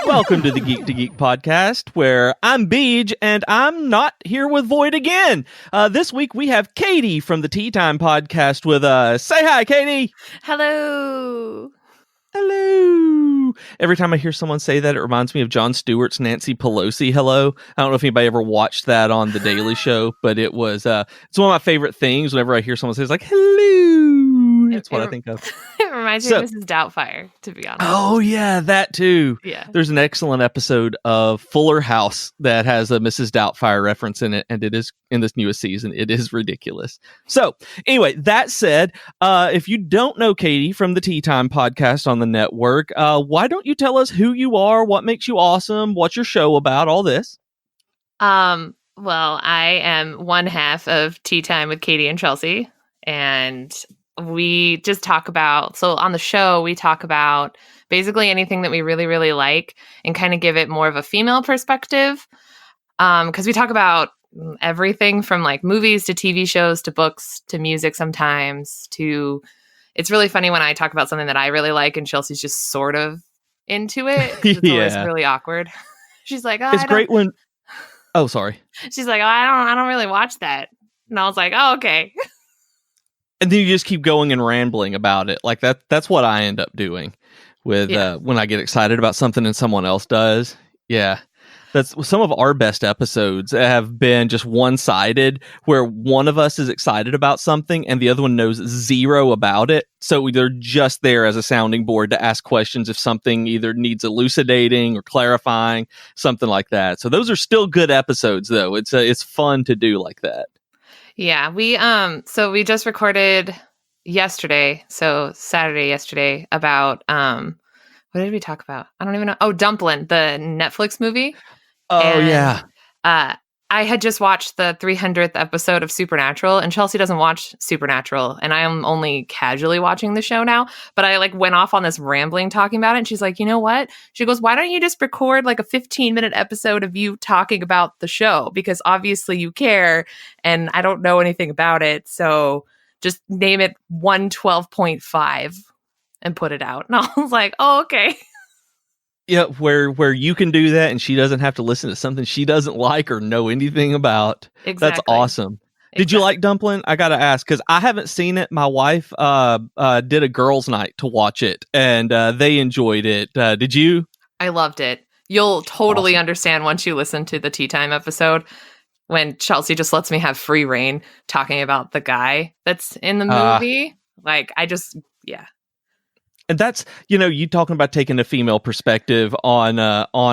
Welcome to the Geek to Geek podcast, where I'm Beej, and I'm not here with Void again. This week we have Katie from the Tea Time podcast with us. Say hi, Katie. Hello. Hello. Every time I hear someone say that, it reminds me of Jon Stewart's Nancy Pelosi. Hello. I don't know if anybody ever watched that on The Daily Show, but it was it's one of my favorite things. Whenever I hear someone say, it's like, hello. That's what I think of. It reminds me of Mrs. Doubtfire, to be honest. Oh, yeah, that too. Yeah. There's an excellent episode of Fuller House that has a Mrs. Doubtfire reference in it, and it is in this newest season. It is ridiculous. So, anyway, that said, if you don't know Katie from the Tea Time podcast on the network, why don't you tell us who you are, what makes you awesome, what's your show about, all this? Well, I am one half of Tea Time with Katie and Chelsea, and we just talk about, so on the show, we talk about basically anything that we really, really like and kind of give it more of a female perspective. Because we talk about everything from like movies to TV shows to books to music sometimes to, it's really funny when I talk about something that I really like and Chelsea's just sort of into it. It's always really awkward. She's like, oh, it's great when, oh, sorry. She's like, oh, I don't really watch that. And I was like, oh, okay. And then you just keep going and rambling about it. Like that's what I end up doing with when I get excited about something and someone else does. Yeah. That's some of our best episodes have been just one-sided, where one of us is excited about something and the other one knows zero about it. So they're just there as a sounding board to ask questions if something either needs elucidating or clarifying, something like that. So those are still good episodes, though. It's fun to do like that. Yeah, we just recorded yesterday, so Saturday yesterday, about what did we talk about? I don't even know. Oh, Dumplin', the Netflix movie. Oh, and, yeah. I had just watched the 300th episode of Supernatural, and Chelsea doesn't watch Supernatural, and I am only casually watching the show now, but I like went off on this rambling talking about it, and she's like, you know what? She goes, why don't you just record like a 15-minute episode of you talking about the show? Because obviously you care, and I don't know anything about it, so just name it 112.5 and put it out. And I was like, oh, okay. Yeah, where you can do that and she doesn't have to listen to something she doesn't like or know anything about. Exactly. That's awesome. Exactly. Did you like Dumplin'? I gotta ask, because I haven't seen it. My wife did a girls' night to watch it, and they enjoyed it. Did you? I loved it. You'll totally understand once you listen to the Tea Time episode, when Chelsea just lets me have free reign talking about the guy that's in the movie. Yeah. And that's, you talking about taking a female perspective on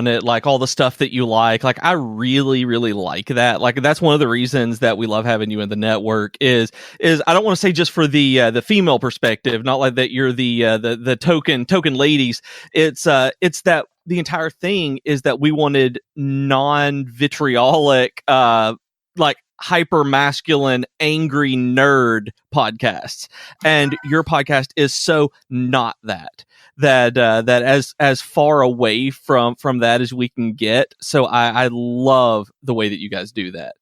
it, like all the stuff that you like. Like, I really, really like that. Like, that's one of the reasons that we love having you in the network is I don't want to say just for the female perspective, not like that you're the token ladies. It's that the entire thing is that we wanted non-vitriolic, like hyper masculine, angry nerd podcasts, and your podcast is so not that as far away from that as we can get. So I love the way that you guys do that.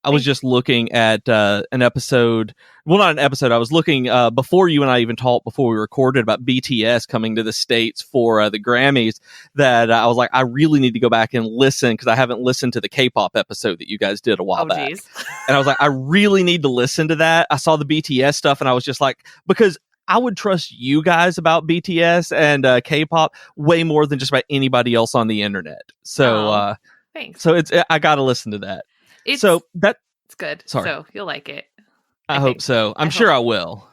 I was just looking at an episode. Well, not an episode. I was looking before you and I even talked, before we recorded, about BTS coming to the States for the Grammys, that I was like, I really need to go back and listen, because I haven't listened to the K-pop episode that you guys did a while back. Geez. And I was like, I really need to listen to that. I saw the BTS stuff and I was just like, because I would trust you guys about BTS and K-pop way more than just about anybody else on the internet. So, thanks. So I got to listen to that. It's good. Sorry. So you'll like it. I hope so. I'm sure I will.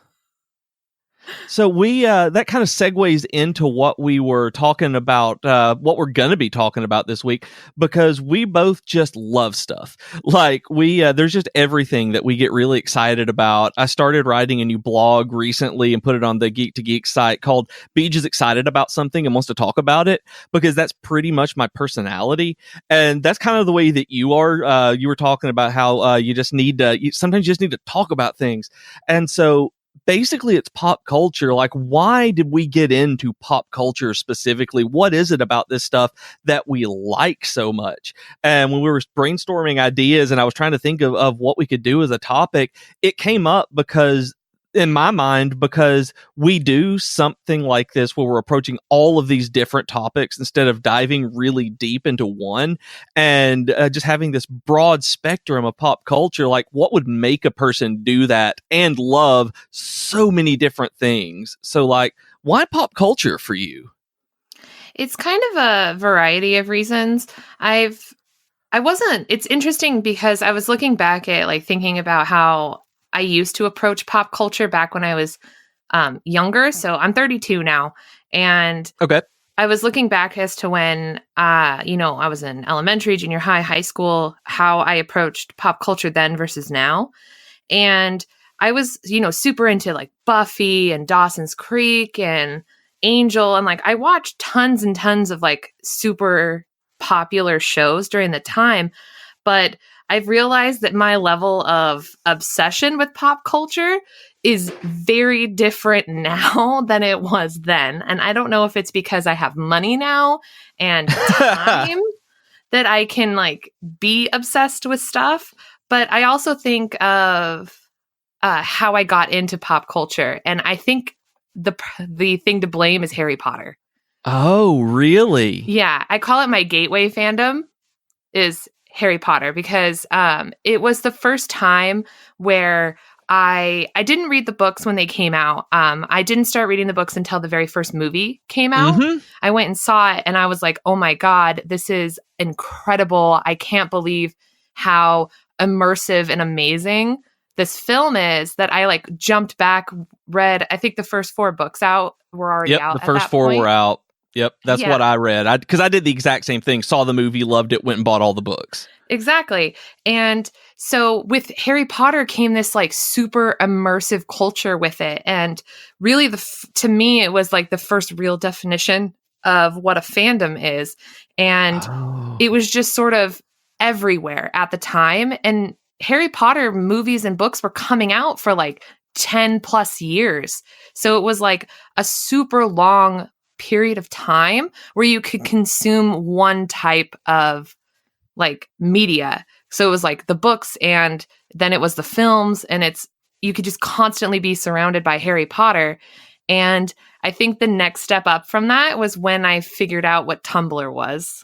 So we that kind of segues into what we were talking about, what we're going to be talking about this week, because we both just love stuff. Like there's just everything that we get really excited about. I started writing a new blog recently and put it on the Geek to Geek site called Beej is Excited About Something and Wants to Talk About It, because that's pretty much my personality. And that's kind of the way that you are. You were talking about how you just need to, sometimes you just need to talk about things. And so basically it's pop culture. Like, why did we get into pop culture specifically? What is it about this stuff that we like so much? And when we were brainstorming ideas and I was trying to think of what we could do as a topic, it came up because in my mind, because we do something like this where we're approaching all of these different topics instead of diving really deep into one, and just having this broad spectrum of pop culture. Like, what would make a person do that and love so many different things? So, like, why pop culture for you? It's kind of a variety of reasons. It's interesting because I was looking back at like thinking about how I used to approach pop culture back when I was younger. So I'm 32 now. And Okay. I was looking back as to when, I was in elementary, junior high, high school, how I approached pop culture then versus now. And I was, super into like Buffy and Dawson's Creek and Angel. And like I watched tons and tons of like super popular shows during the time. But I've realized that my level of obsession with pop culture is very different now than it was then. And I don't know if it's because I have money now and time that I can like be obsessed with stuff. But I also think of how I got into pop culture. And I think the thing to blame is Harry Potter. Oh, really? Yeah, I call it my gateway fandom is Harry Potter because it was the first time where I didn't read the books when they came out. I didn't start reading the books until the very first movie came out. Mm-hmm. I went and saw it and I was like, oh my God, this is incredible. I can't believe how immersive and amazing this film is that I like jumped back, read, I think the first 4 books out were already out. The first 4 were out. Yep, that's what I read. Because I did the exact same thing. Saw the movie, loved it, went and bought all the books. Exactly. And so with Harry Potter came this like super immersive culture with it. And really, to me, it was like the first real definition of what a fandom is. And it was just sort of everywhere at the time. And Harry Potter movies and books were coming out for like 10 plus years. So it was like a super long period of time where you could consume one type of like media. So it was like the books and then it was the films and you could just constantly be surrounded by Harry Potter. And I think the next step up from that was when I figured out what Tumblr was.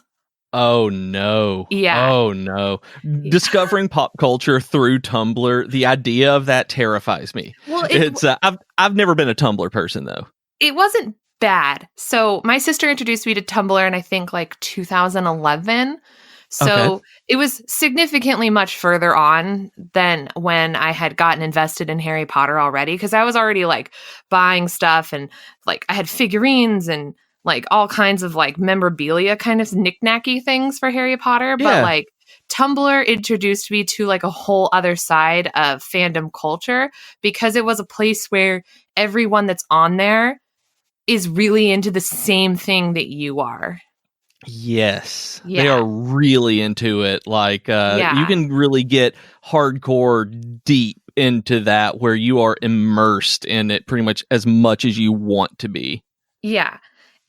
Oh no. Yeah. Oh no. Discovering pop culture through Tumblr, the idea of that terrifies me. Well, I've never been a Tumblr person though. It wasn't bad. So my sister introduced me to Tumblr in I think like 2011. So It was significantly much further on than when I had gotten invested in Harry Potter already. Cause I was already like buying stuff and like I had figurines and like all kinds of like memorabilia kind of knick-knacky things for Harry Potter. Yeah. But like Tumblr introduced me to like a whole other side of fandom culture because it was a place where everyone that's on there is really into the same thing that you are. Yes. Yeah. They are really into it. Like, you can really get hardcore deep into that where you are immersed in it pretty much as you want to be. Yeah.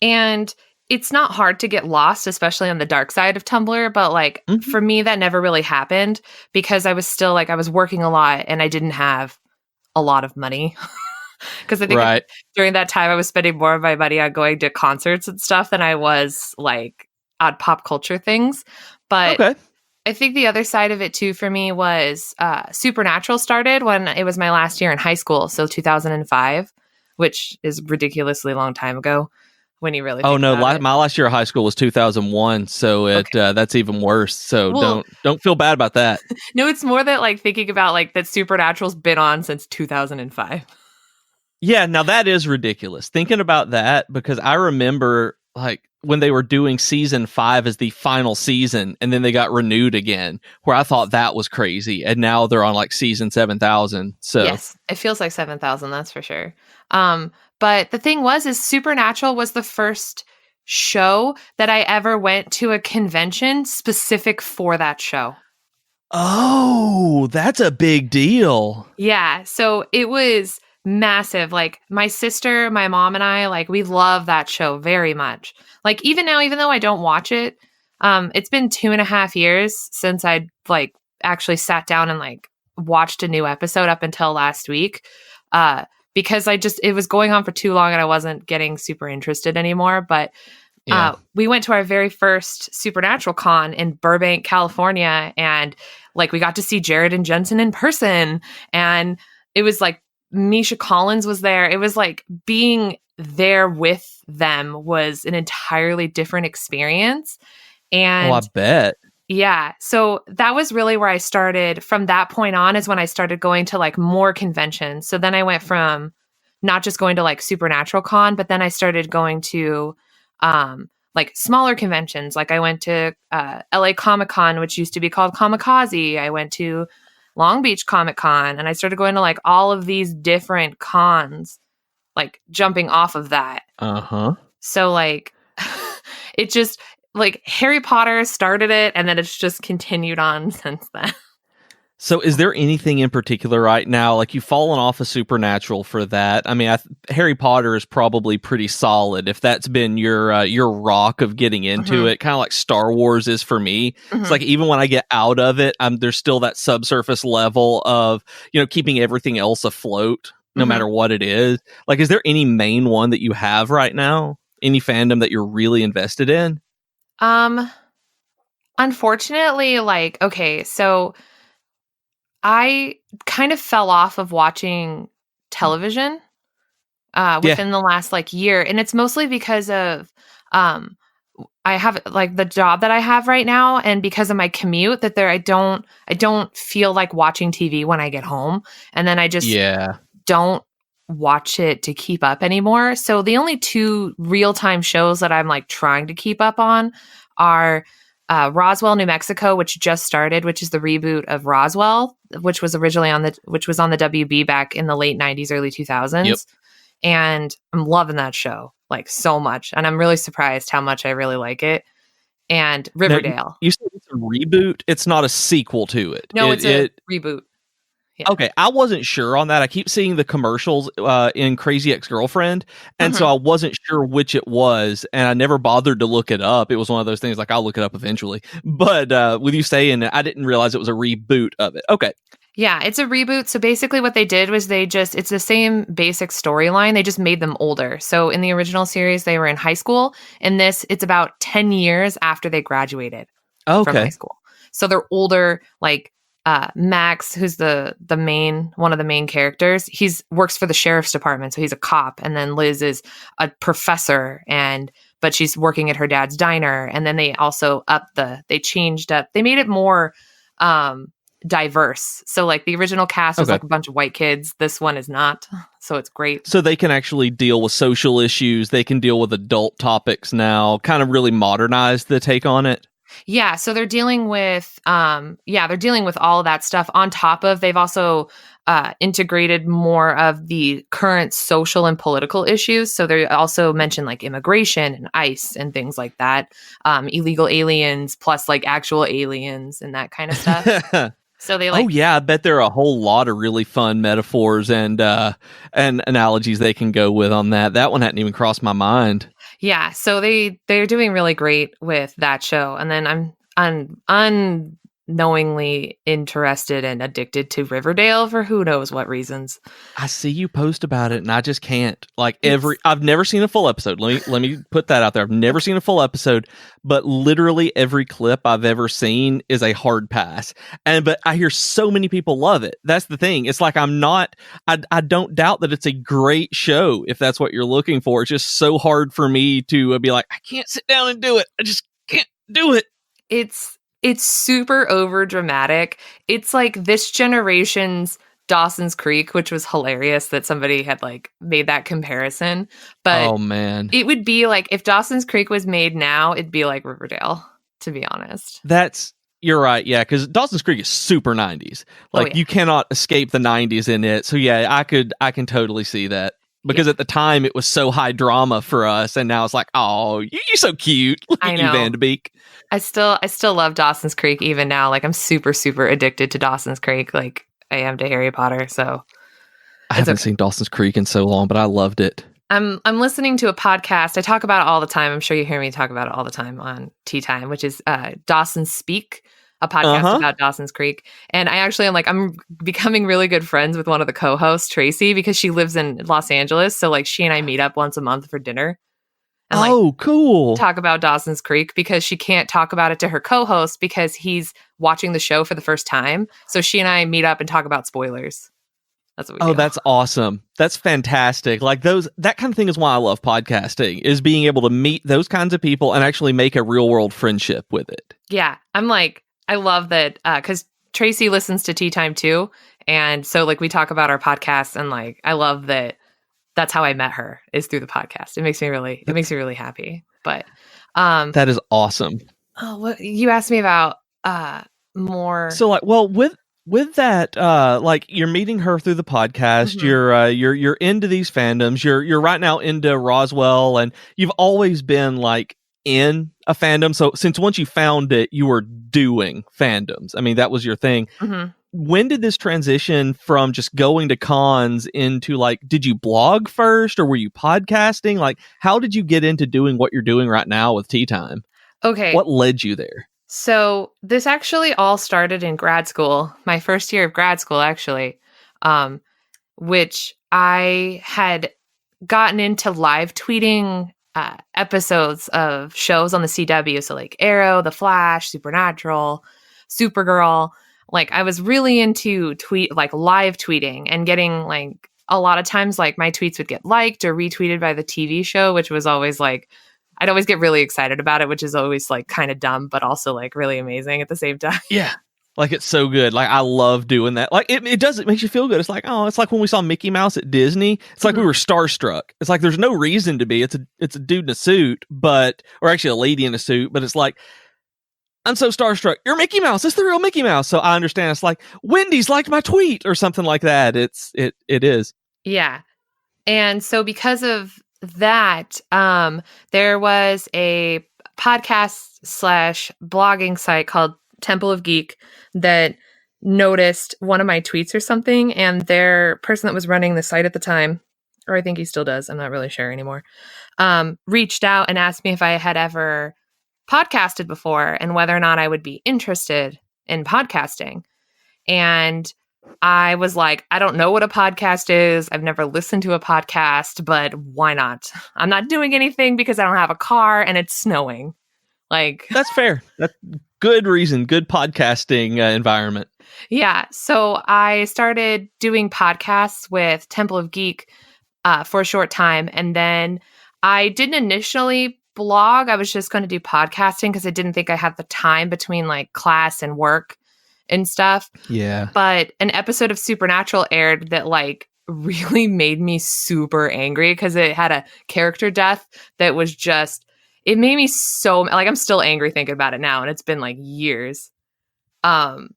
And it's not hard to get lost, especially on the dark side of Tumblr. But like, for me, that never really happened because I was still like, I was working a lot and I didn't have a lot of money. Because I think during that time, I was spending more of my money on going to concerts and stuff than I was like on pop culture things. But I think the other side of it too for me was Supernatural started when it was my last year in high school. So 2005, which is ridiculously long time ago when you really think about it. My last year of high school was 2001. So that's even worse. So don't feel bad about that. No, it's more that like thinking about like that Supernatural's been on since 2005. Yeah, now that is ridiculous. Thinking about that, because I remember like when they were doing season 5 as the final season and then they got renewed again, where I thought that was crazy. And now they're on like season 7,000. So yes, it feels like 7,000. That's for sure. But the thing is Supernatural was the first show that I ever went to a convention specific for that show. Oh, that's a big deal. Yeah. So it was massive. Like my sister, my mom and I, like we love that show very much. Like even now, even though I don't watch it, it's been 2.5 years since I like actually sat down and like watched a new episode up until last week. because it was going on for too long and I wasn't getting super interested anymore. But we went to our very first Supernatural Con in Burbank, California, and like we got to see Jared and Jensen in person, and it was like Misha Collins was there. It was like being there with them was an entirely different experience. And I bet. Yeah. So that was really where I started. From that point on is when I started going to like more conventions. So then I went from not just going to like Supernatural Con, but then I started going to like smaller conventions. Like I went to LA Comic Con, which used to be called Kamikaze. I went to Long Beach Comic Con, and I started going to like all of these different cons, like jumping off of that. So like it just like Harry Potter started it, and then it's just continued on since then. So is there anything in particular right now, like you've fallen off of Supernatural for that? I mean, Harry Potter is probably pretty solid if that's been your rock of getting into it, kind of like Star Wars is for me. It's like even when I get out of it, there's still that subsurface level of, keeping everything else afloat, no matter what it is. Like, is there any main one that you have right now? Any fandom that you're really invested in? Unfortunately, like, okay, so I kind of fell off of watching television within the last like year, and it's mostly because of I have like the job that I have right now, and because of my commute that I don't feel like watching TV when I get home, and then I just don't watch it to keep up anymore. So the only two real-time shows that I'm like trying to keep up on are Roswell, New Mexico, which just started, which is the reboot of Roswell, which was originally on the WB back in the late 90s, early 2000s. Yep. And I'm loving that show like so much. And I'm really surprised how much I really like it. And Riverdale. Now, you said it's a reboot. It's not a sequel to it. No, it's a reboot. Yeah. Okay, I wasn't sure on that. I keep seeing the commercials in Crazy Ex-Girlfriend, and so I wasn't sure which it was, and I never bothered to look it up. It was one of those things like, I'll look it up eventually. But with you saying it, I didn't realize it was a reboot of it. Okay. Yeah, it's a reboot. So basically what they did was it's the same basic storyline. They just made them older. So in the original series, they were in high school. In this, it's about 10 years after they graduated from high school. So they're older, like, Max, who's one of the main characters, works for the sheriff's department, so he's a cop. And then Liz is a professor, but she's working at her dad's diner. And then they also they made it more diverse. So like the original cast was like a bunch of white kids. This one is not. So it's great. So they can actually deal with social issues. They can deal with adult topics now. Kind of really modernize the take on it. Yeah, so they're dealing with all of that stuff on top of, they've also integrated more of the current social and political issues. So they also mention like immigration and ICE and things like that, illegal aliens plus like actual aliens and that kind of stuff. So they like, I bet there are a whole lot of really fun metaphors and analogies they can go with on that. That one hadn't even crossed my mind. Yeah, so they're doing really great with that show, and then I'm unknowingly interested and addicted to Riverdale for who knows what reasons. I see you post about it, and I just can't. Like I've never seen a full episode. Let me put that out there. I've never seen a full episode, but literally every clip I've ever seen is a hard pass. But I hear so many people love it. That's the thing. It's like I don't doubt that it's a great show if that's what you're looking for. It's just so hard for me to be like, I can't sit down and do it. I just can't do it. It's super over dramatic. It's like this generation's Dawson's Creek, which was hilarious that somebody had like made that comparison. But oh man, it would be like if Dawson's Creek was made now, it'd be like Riverdale, to be honest. You're right, yeah, because Dawson's Creek is super 90s. Like you cannot escape the 90s in it. So yeah, I can totally see that. Because at the time it was so high drama for us, and now it's like, oh, you're so cute. Look at you, Van de Beek. I still love Dawson's Creek even now. Like I'm super, super addicted to Dawson's Creek, like I am to Harry Potter. So I haven't seen Dawson's Creek in so long, but I loved it. I'm listening to a podcast. I talk about it all the time. I'm sure you hear me talk about it all the time on Tea Time, which is Dawson's Speak. a podcast Uh-huh. about Dawson's Creek. And I actually am like, I'm becoming really good friends with one of the co-hosts, Tracy, because she lives in Los Angeles. So like she and I meet up once a month for dinner and like Oh, cool. talk about Dawson's Creek because she can't talk about it to her co-host because he's watching the show for the first time. So she and I meet up and talk about spoilers. That's what we Oh, do. that's awesome. That's fantastic. Like that kind of thing is why I love podcasting, is being able to meet those kinds of people and actually make a real world friendship with it. Yeah. I'm like, I love that because Tracy listens to Tea Time too. And so like we talk about our podcast and like, I love that that's how I met her is through the podcast. It makes me really happy. But That is awesome. oh, what you asked me about more. So like, well, with that, like you're meeting her through the podcast. Mhm. You're into these fandoms. You're right now into Roswell, and you've always been like in a fandom. So since once you found it, you were doing fandoms. I mean, that was your thing. Mm-hmm. When did this transition from just going to cons into like, did you blog first or were you podcasting? Like, how did you get into doing what you're doing right now with Tea Time? Okay. What led you there? So this actually all started in grad school, my first year of grad school, actually, which I had gotten into live tweeting episodes of shows on the CW. So like Arrow, The Flash, Supernatural, Supergirl. Like I was really into live tweeting and getting like a lot of times like my tweets would get liked or retweeted by the TV show, which was always like, I'd always get really excited about it, which is always like kind of dumb, but also like really amazing at the same time. Yeah. Like it's so good. Like I love doing that. Like it makes you feel good. It's like, oh, it's like when we saw Mickey Mouse at Disney. It's like we were starstruck. It's like there's no reason to be. It's a dude in a suit, or actually a lady in a suit, but it's like, I'm so starstruck. You're Mickey Mouse. It's the real Mickey Mouse. So I understand. It's like Wendy's liked my tweet or something like that. It is. Yeah. And so because of that, there was a podcast / blogging site called Temple of Geek that noticed one of my tweets or something, and their person that was running the site at the time, or I think he still does, I'm not really sure anymore, reached out and asked me if I had ever podcasted before and whether or not I would be interested in podcasting. And I was like, I don't know what a podcast is. I've never listened to a podcast, but why not? I'm not doing anything because I don't have a car and it's snowing. Like, that's fair. That's good reason. Good podcasting environment. Yeah. So I started doing podcasts with Temple of Geek for a short time. And then I didn't initially blog. I was just going to do podcasting because I didn't think I had the time between like class and work and stuff. Yeah. But an episode of Supernatural aired that like really made me super angry because it had a character death that was just, it made me so like, I'm still angry thinking about it now. And it's been like years. And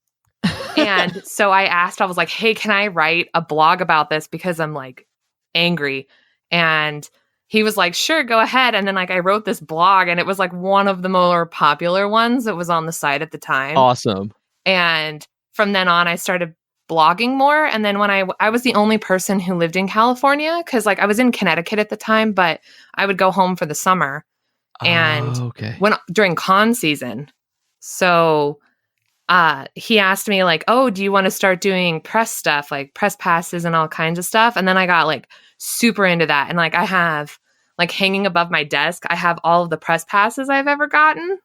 so I was like, hey, can I write a blog about this? Because I'm like angry. And he was like, sure, go ahead. And then like I wrote this blog and it was like one of the more popular ones that was on the site at the time. Awesome. And from then on, I started blogging more. And then when I was the only person who lived in California, because like I was in Connecticut at the time, but I would go home for the summer and during con season. So he asked me like, oh, do you want to start doing press stuff, like press passes and all kinds of stuff? And then I got like super into that. And like I have like hanging above my desk, I have all of the press passes I've ever gotten.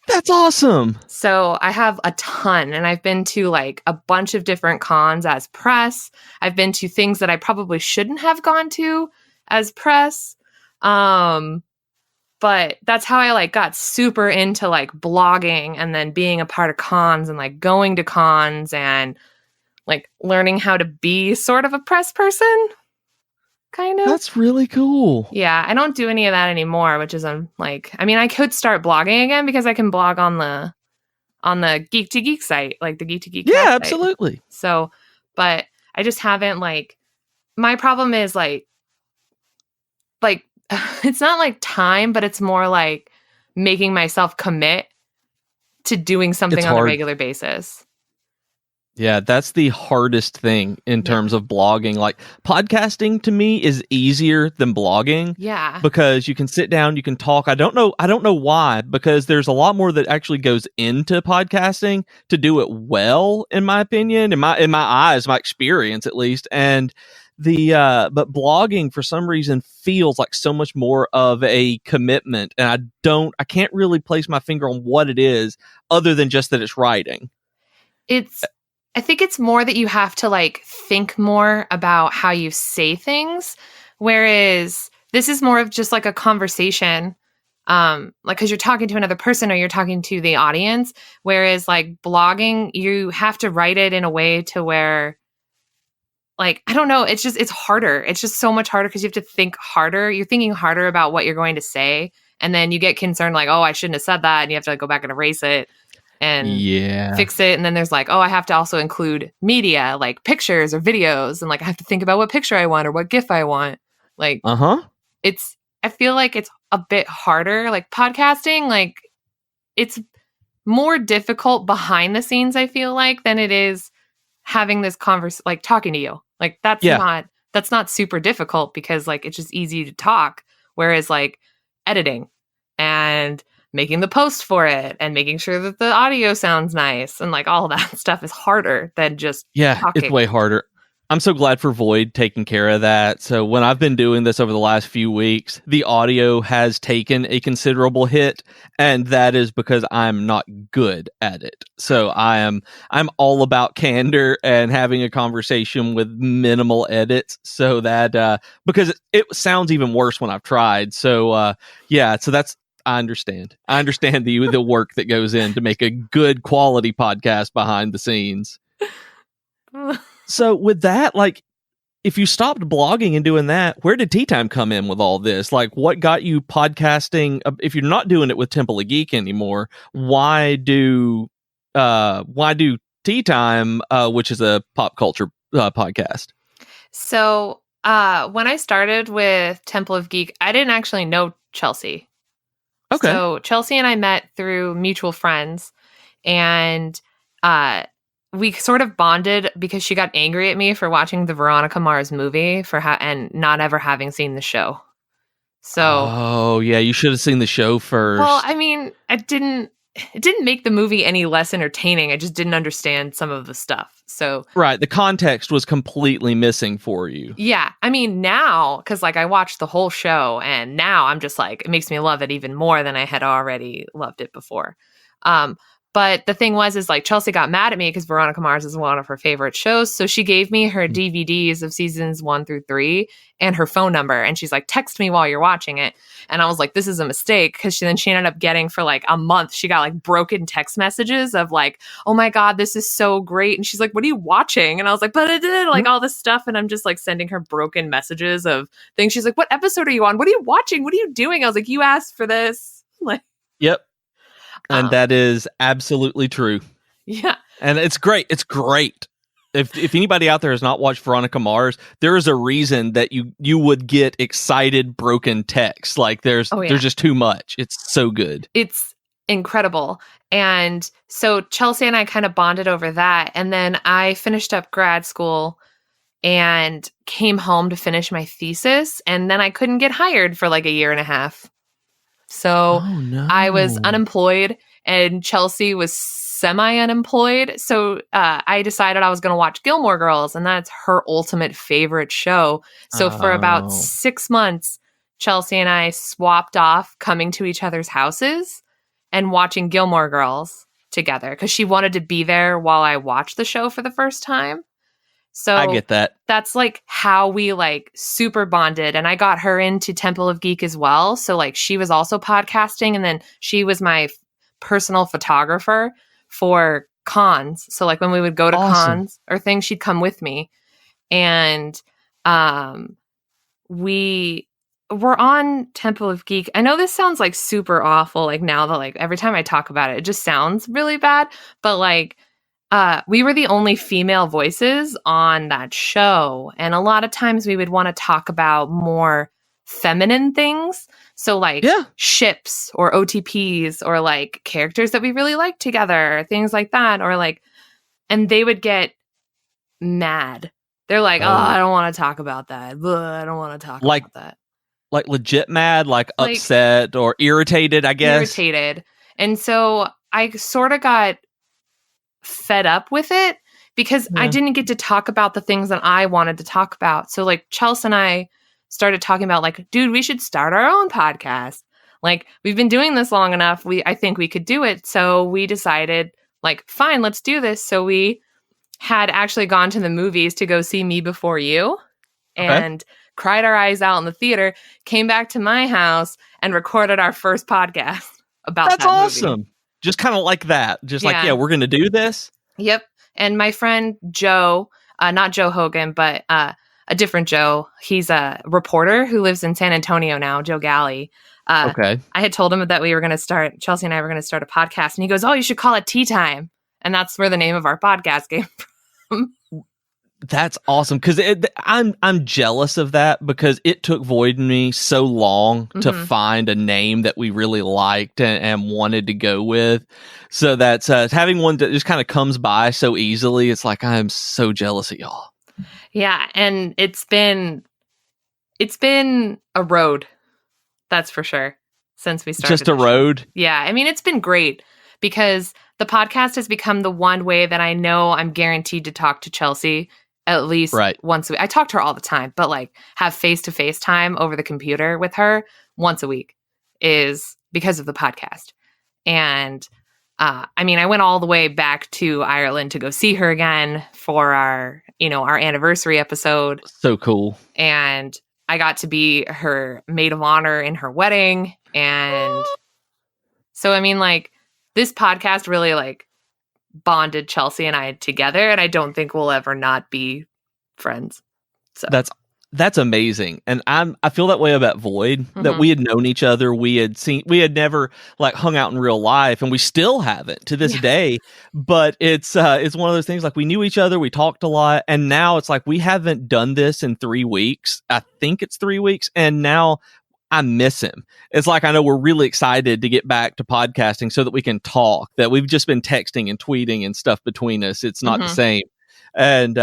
That's awesome. So I have a ton, and I've been to like a bunch of different cons as press. I've been to things that I probably shouldn't have gone to as press. But that's how I like got super into like blogging and then being a part of cons and like going to cons and like learning how to be sort of a press person. Kind of. That's really cool. Yeah, I don't do any of that anymore, which is like, I mean, I could start blogging again because I can blog on the Geek to Geek site, like the Geek to Geek. Yeah, absolutely. Site. So, but I just haven't like, my problem is like it's not like time, but it's more like making myself commit to doing something on a regular basis. Yeah, that's the hardest thing in terms of blogging. Like podcasting to me is easier than blogging Yeah. because you can sit down, you can talk. I don't know why, because there's a lot more that actually goes into podcasting to do it well, in my opinion, in my eyes, my experience at least. And but blogging for some reason feels like so much more of a commitment, and I can't really place my finger on what it is other than just that it's writing. I think it's more that you have to like think more about how you say things, whereas this is more of just like a conversation, like because you're talking to another person or you're talking to the audience. Whereas like blogging, you have to write it in a way to where, like, I don't know, it's harder. It's just so much harder because you have to think harder. You're thinking harder about what you're going to say, and then you get concerned like, oh, I shouldn't have said that, and you have to like, go back and erase it and Yeah. fix it. And then there's like, oh, I have to also include media, like pictures or videos. And like, I have to think about what picture I want or what GIF I want. Like, I feel like it's a bit harder. Like podcasting, like it's more difficult behind the scenes, I feel like, than it is having this like talking to you. Like that's not super difficult because like, it's just easy to talk. Whereas like editing and making the post for it and making sure that the audio sounds nice and like all that stuff is harder than just Yeah, it's talking. way harder. I'm so glad for Void taking care of that. So when I've been doing this over the last few weeks, the audio has taken a considerable hit, and that is because I'm not good at it. So I'm all about candor and having a conversation with minimal edits, so that because it sounds even worse when I've tried. So yeah, so that's I understand. I understand the work that goes in to make a good quality podcast behind the scenes. So with that, like, if you stopped blogging and doing that, where did Tea Time come in with all this? Like, what got you podcasting? If you're not doing it with Temple of Geek anymore, why do Tea Time, which is a pop culture podcast? So when I started with Temple of Geek, I didn't actually know Chelsea. Okay. So Chelsea and I met through mutual friends, and we sort of bonded because she got angry at me for watching the Veronica Mars movie and not ever having seen the show. So, oh yeah, you should have seen the show first. well, I mean, it didn't make the movie any less entertaining. I just didn't understand some of the stuff. So, right, the context was completely missing for you. Yeah, I mean now, because like I watched the whole show, and now I'm just like, it makes me love it even more than I had already loved it before. But the thing is like Chelsea got mad at me because Veronica Mars is one of her favorite shows. So she gave me her DVDs of seasons 1-3 and her phone number. And she's like, text me while you're watching it. And I was like, this is a mistake. Because she ended up getting for like a month, she got like broken text messages of like, oh my God, this is so great. And she's like, what are you watching? And I was like, but I did like all this stuff. And I'm just like sending her broken messages of things. She's like, what episode are you on? What are you watching? What are you doing? I was like, you asked for this. Like, yep. And that is absolutely true. Yeah. And it's great. It's great. If anybody out there has not watched Veronica Mars, there is a reason that you would get excited broken text. Like there's just too much. It's so good. It's incredible. And so Chelsea and I kind of bonded over that. And then I finished up grad school and came home to finish my thesis. And then I couldn't get hired for like a year and a half. So I was unemployed and Chelsea was semi-unemployed. So I decided I was going to watch Gilmore Girls, and that's her ultimate favorite show. So for about 6 months, Chelsea and I swapped off coming to each other's houses and watching Gilmore Girls together because she wanted to be there while I watched the show for the first time. So I get that. That's like how we like super bonded. And I got her into Temple of Geek as well. So like she was also podcasting, and then she was my personal photographer for cons. So like when we would go to cons or things, she'd come with me. And we were on Temple of Geek. I know this sounds like super awful. Like now that like every time I talk about it, it just sounds really bad. But like we were the only female voices on that show. And a lot of times we would want to talk about more feminine things. So like ships or OTPs or like characters that we really like together, things like that. Or like and they would get mad. They're like, oh, I don't want to talk about that. Ugh, I don't want to talk about that. Like legit mad, like Like, upset or irritated, I guess. Irritated. And so I sort of got fed up with it because I didn't get to talk about the things that I wanted to talk about. So like Chelsea and I started talking about like, dude, we should start our own podcast. Like, we've been doing this long enough. I think we could do it. So we decided, like, fine, let's do this. So we had actually gone to the movies to go see Me Before You and cried our eyes out in the theater, came back to my house and recorded our first podcast about That's that awesome. movie. Just kind of like that. Just like, we're going to do this. Yep. And my friend Joe, not Joe Hogan, but a different Joe. He's a reporter who lives in San Antonio now, Joe Galley. I had told him that Chelsea and I were going to start a podcast. And he goes, oh, you should call it Tea Time. And that's where the name of our podcast came from. That's awesome. Because I'm jealous of that because it took Void and me so long to find a name that we really liked and wanted to go with. So that's having one that just kind of comes by so easily. It's like, I'm so jealous of y'all. Yeah. And it's been a road. That's for sure. Since we started. Just a road. Yeah. I mean, it's been great because the podcast has become the one way that I know I'm guaranteed to talk to Chelsea at least once a week. I talk to her all the time, but like have face-to-face time over the computer with her once a week is because of the podcast. And I mean, I went all the way back to Ireland to go see her again for our anniversary episode. So cool. And I got to be her maid of honor in her wedding. And so, I mean, like, this podcast really, like, bonded Chelsea and I together, and I don't think we'll ever not be friends. So that's amazing. And I feel that way about Void, that we had known each other, we had never like hung out in real life, and we still haven't to this day. But it's one of those things, like, we knew each other, we talked a lot, and now it's like we haven't done this in 3 weeks. I think it's 3 weeks, and now I miss him. It's like, I know we're really excited to get back to podcasting so that we can talk, that we've just been texting and tweeting and stuff between us. It's not the same. And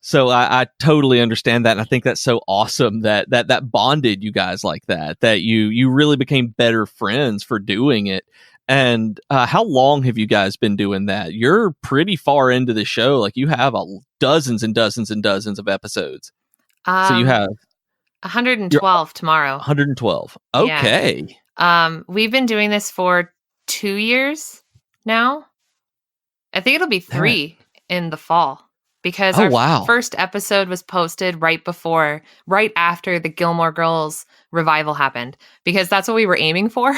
so I totally understand that. And I think that's so awesome that bonded you guys like that you really became better friends for doing it. And how long have you guys been doing that? You're pretty far into the show. Like, you have dozens and dozens and dozens of episodes. So you have 112 tomorrow. 112. Okay. Yeah. We've been doing this for 2 years now. I think it'll be 3 in the fall because our first episode was posted right after the Gilmore Girls revival happened, because that's what we were aiming for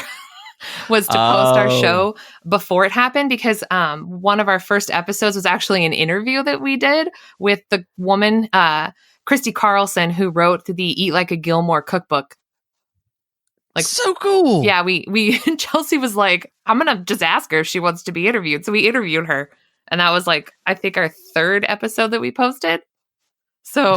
was to post our show before it happened, because one of our first episodes was actually an interview that we did with the woman, Christy Carlson, who wrote the Eat Like a Gilmore cookbook. Like, so cool. Yeah, we Chelsea was like, I'm gonna just ask her if she wants to be interviewed. So we interviewed her, and that was like, I think, our 3rd episode that we posted. So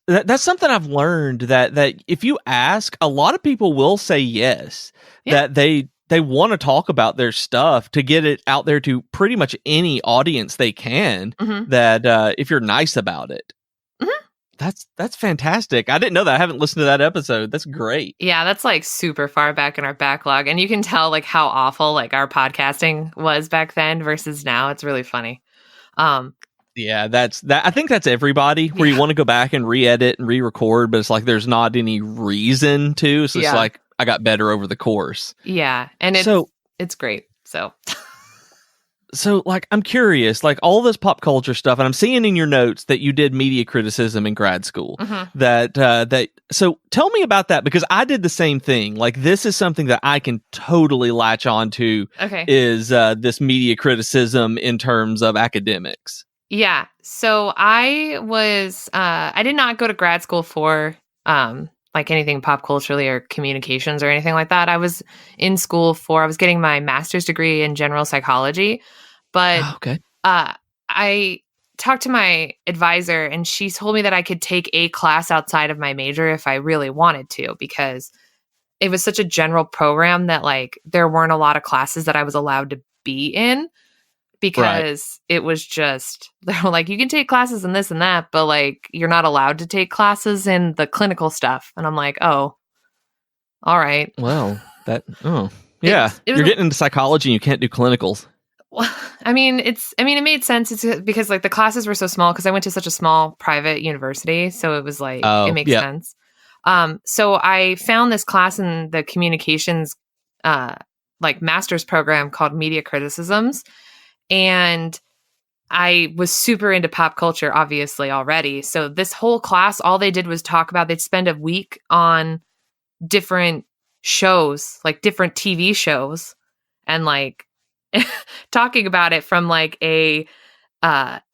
that's something I've learned, that if you ask, a lot of people will say yes, that they want to talk about their stuff to get it out there to pretty much any audience they can. That if you're nice about it. That's fantastic. I didn't know that. I haven't listened to that episode. That's great. Yeah, that's like super far back in our backlog. And you can tell like how awful like our podcasting was back then versus now. It's really funny. Yeah, that's that. I think that's everybody, where you want to go back and re-edit and re-record, but it's like there's not any reason to. So it's like, I got better over the course. Yeah. And it's great. So, like, I'm curious, like, all this pop culture stuff, and I'm seeing in your notes that you did media criticism in grad school. So tell me about that, because I did the same thing. Like, this is something that I can totally latch on to, is this media criticism in terms of academics. Yeah. So I did not go to grad school for, like anything pop culturally or communications or anything like that. I was in school I was getting my master's degree in general psychology, but I talked to my advisor, and she told me that I could take a class outside of my major if I really wanted to, because it was such a general program that like there weren't a lot of classes that I was allowed to be in. because it was just, they were like, you can take classes in this and that, but like, you're not allowed to take classes in the clinical stuff. And I'm like, oh, all right. Well, yeah. It was You're getting into psychology and you can't do clinicals. well, it made sense. It's because like the classes were so small because I went to such a small private university. So it was like, it makes sense. So I found this class in the communications, like master's program called media criticisms. And I was super into pop culture, obviously, already. So this whole class, all they did was talk about, they'd spend a week on different shows, like different TV shows, and like talking about it from like a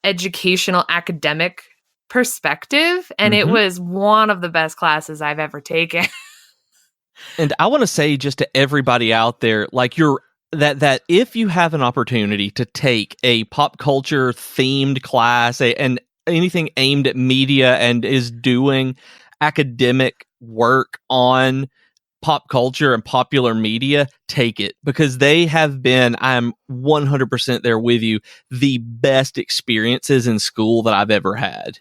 educational academic perspective. And it was one of the best classes I've ever taken. And I want to say just to everybody out there, like that if you have an opportunity to take a pop culture themed class and anything aimed at media and is doing academic work on pop culture and popular media, take it, because they have been, I'm 100% there with you, the best experiences in school that I've ever had.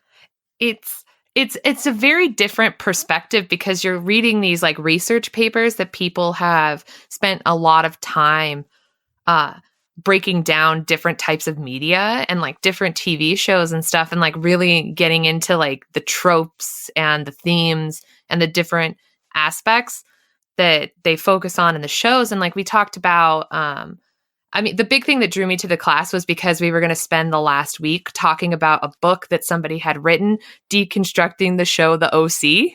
It's a very different perspective because you're reading these like research papers that people have spent a lot of time breaking down different types of media and like different TV shows and stuff, and like really getting into like the tropes and the themes and the different aspects that they focus on in the shows. And like we talked about, the big thing that drew me to the class was because we were going to spend the last week talking about a book that somebody had written, deconstructing the show The OC.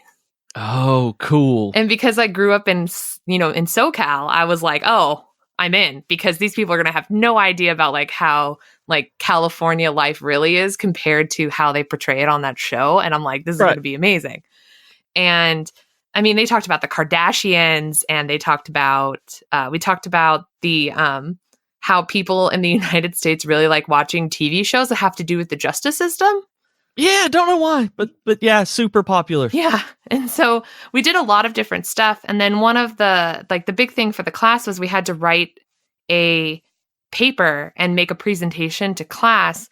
Oh, cool. And because I grew up in SoCal, I was like, oh, I'm in, because these people are going to have no idea about like how like California life really is compared to how they portray it on that show. And I'm like, this is going to be amazing. And I mean, they talked about the Kardashians, and they talked about, we talked about the, how people in the United States really like watching TV shows that have to do with the justice system. Yeah, don't know why, but yeah, super popular. Yeah. And so we did a lot of different stuff. And then one of the big thing for the class was we had to write a paper and make a presentation to class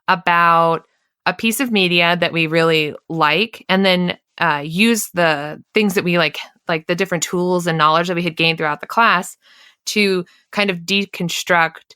about a piece of media that we really like, and then use the things that we like the different tools and knowledge that we had gained throughout the class to kind of deconstruct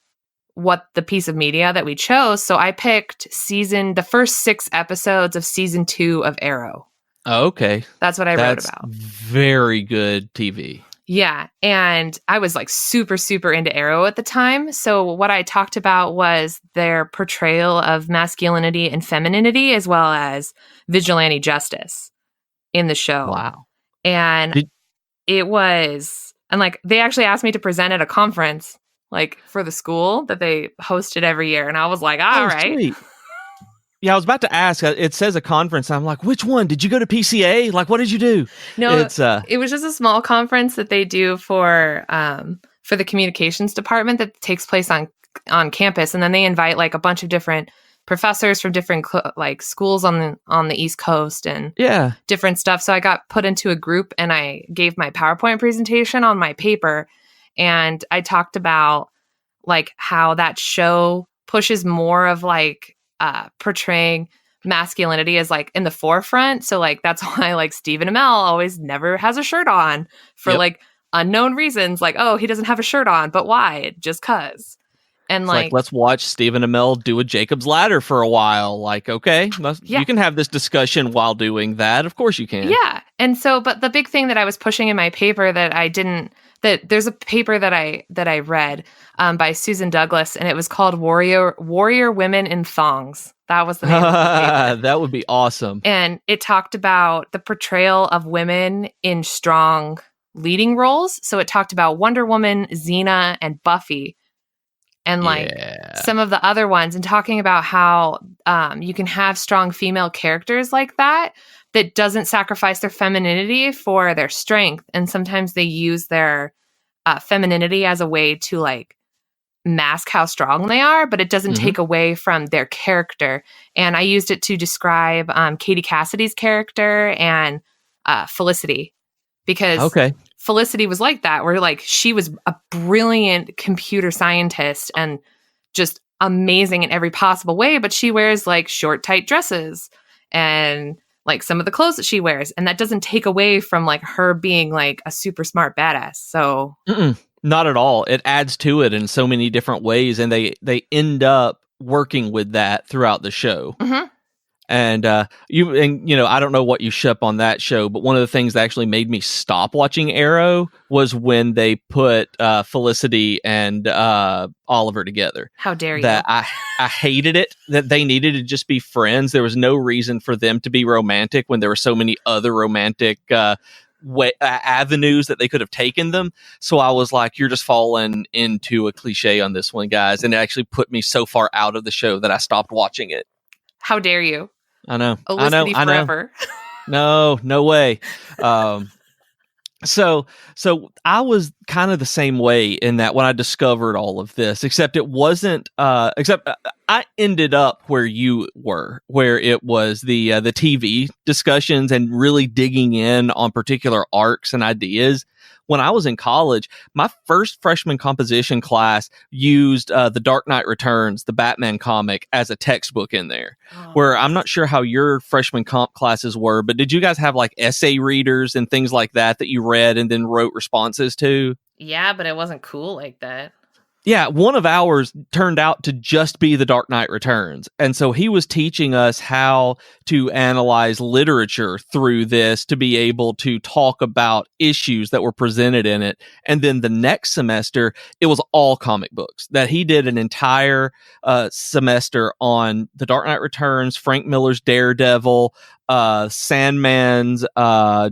what the piece of media that we chose. So I picked the first 6 episodes of season 2 of Arrow. Oh, okay. That's what I wrote about. Very good TV. Yeah. And I was like super, super into Arrow at the time. So what I talked about was their portrayal of masculinity and femininity, as well as vigilante justice in the show. Wow. And and like they actually asked me to present at a conference like for the school that they hosted every year. And I was like, all right. Sweet. Yeah, I was about to ask. It says a conference. I'm like, which one? Did you go to PCA? Like, what did you do? No, it was just a small conference that they do for the communications department that takes place on campus. And then they invite like a bunch of different professors from different like schools on the East Coast and different stuff. So I got put into a group and I gave my PowerPoint presentation on my paper. And I talked about like how that show pushes more of like portraying masculinity as like in the forefront. So like that's why like Stephen Amell always never has a shirt on for like unknown reasons. Like, oh, he doesn't have a shirt on, but why? Just 'cause. And like let's watch Stephen Amell do a Jacob's Ladder for a while. Like, okay, you can have this discussion while doing that. Of course you can. Yeah. And so, but the big thing that I was pushing in my paper that there's a paper that I read by Susan Douglas, and it was called Warrior Women in Thongs. That was the name of the paper. That would be awesome. And it talked about the portrayal of women in strong leading roles. So it talked about Wonder Woman, Xena, and Buffy, and like some of the other ones, and talking about how you can have strong female characters like that doesn't sacrifice their femininity for their strength. And sometimes they use their femininity as a way to like mask how strong they are, but it doesn't take away from their character. And I used it to describe Katie Cassidy's character and Felicity, because Felicity was like that, where like she was a brilliant computer scientist and just amazing in every possible way, but she wears like short, tight dresses and like some of the clothes that she wears. And that doesn't take away from like her being like a super smart badass. So not at all. It adds to it in so many different ways. And they end up working with that throughout the show. Mm-hmm. And I don't know what you ship on that show, but one of the things that actually made me stop watching Arrow was when they put Felicity and Oliver together. How dare you? That I hated it, that they needed to just be friends. There was no reason for them to be romantic when there were so many other romantic avenues that they could have taken them. So I was like, you're just falling into a cliche on this one, guys. And it actually put me so far out of the show that I stopped watching it. How dare you? I know. Felicity forever. No way. So I was kind of the same way in that when I discovered all of this, except it wasn't, except I ended up where you were, where it was the TV discussions and really digging in on particular arcs and ideas. When I was in college, my first freshman composition class used The Dark Knight Returns, the Batman comic, as a textbook in there. Where I'm not sure how your freshman comp classes were, but did you guys have like essay readers and things like that you read and then wrote responses to? Yeah, but it wasn't cool like that. Yeah, one of ours turned out to just be The Dark Knight Returns. And so he was teaching us how to analyze literature through this to be able to talk about issues that were presented in it. And then the next semester, it was all comic books that he did an entire semester on The Dark Knight Returns, Frank Miller's Daredevil, Sandman's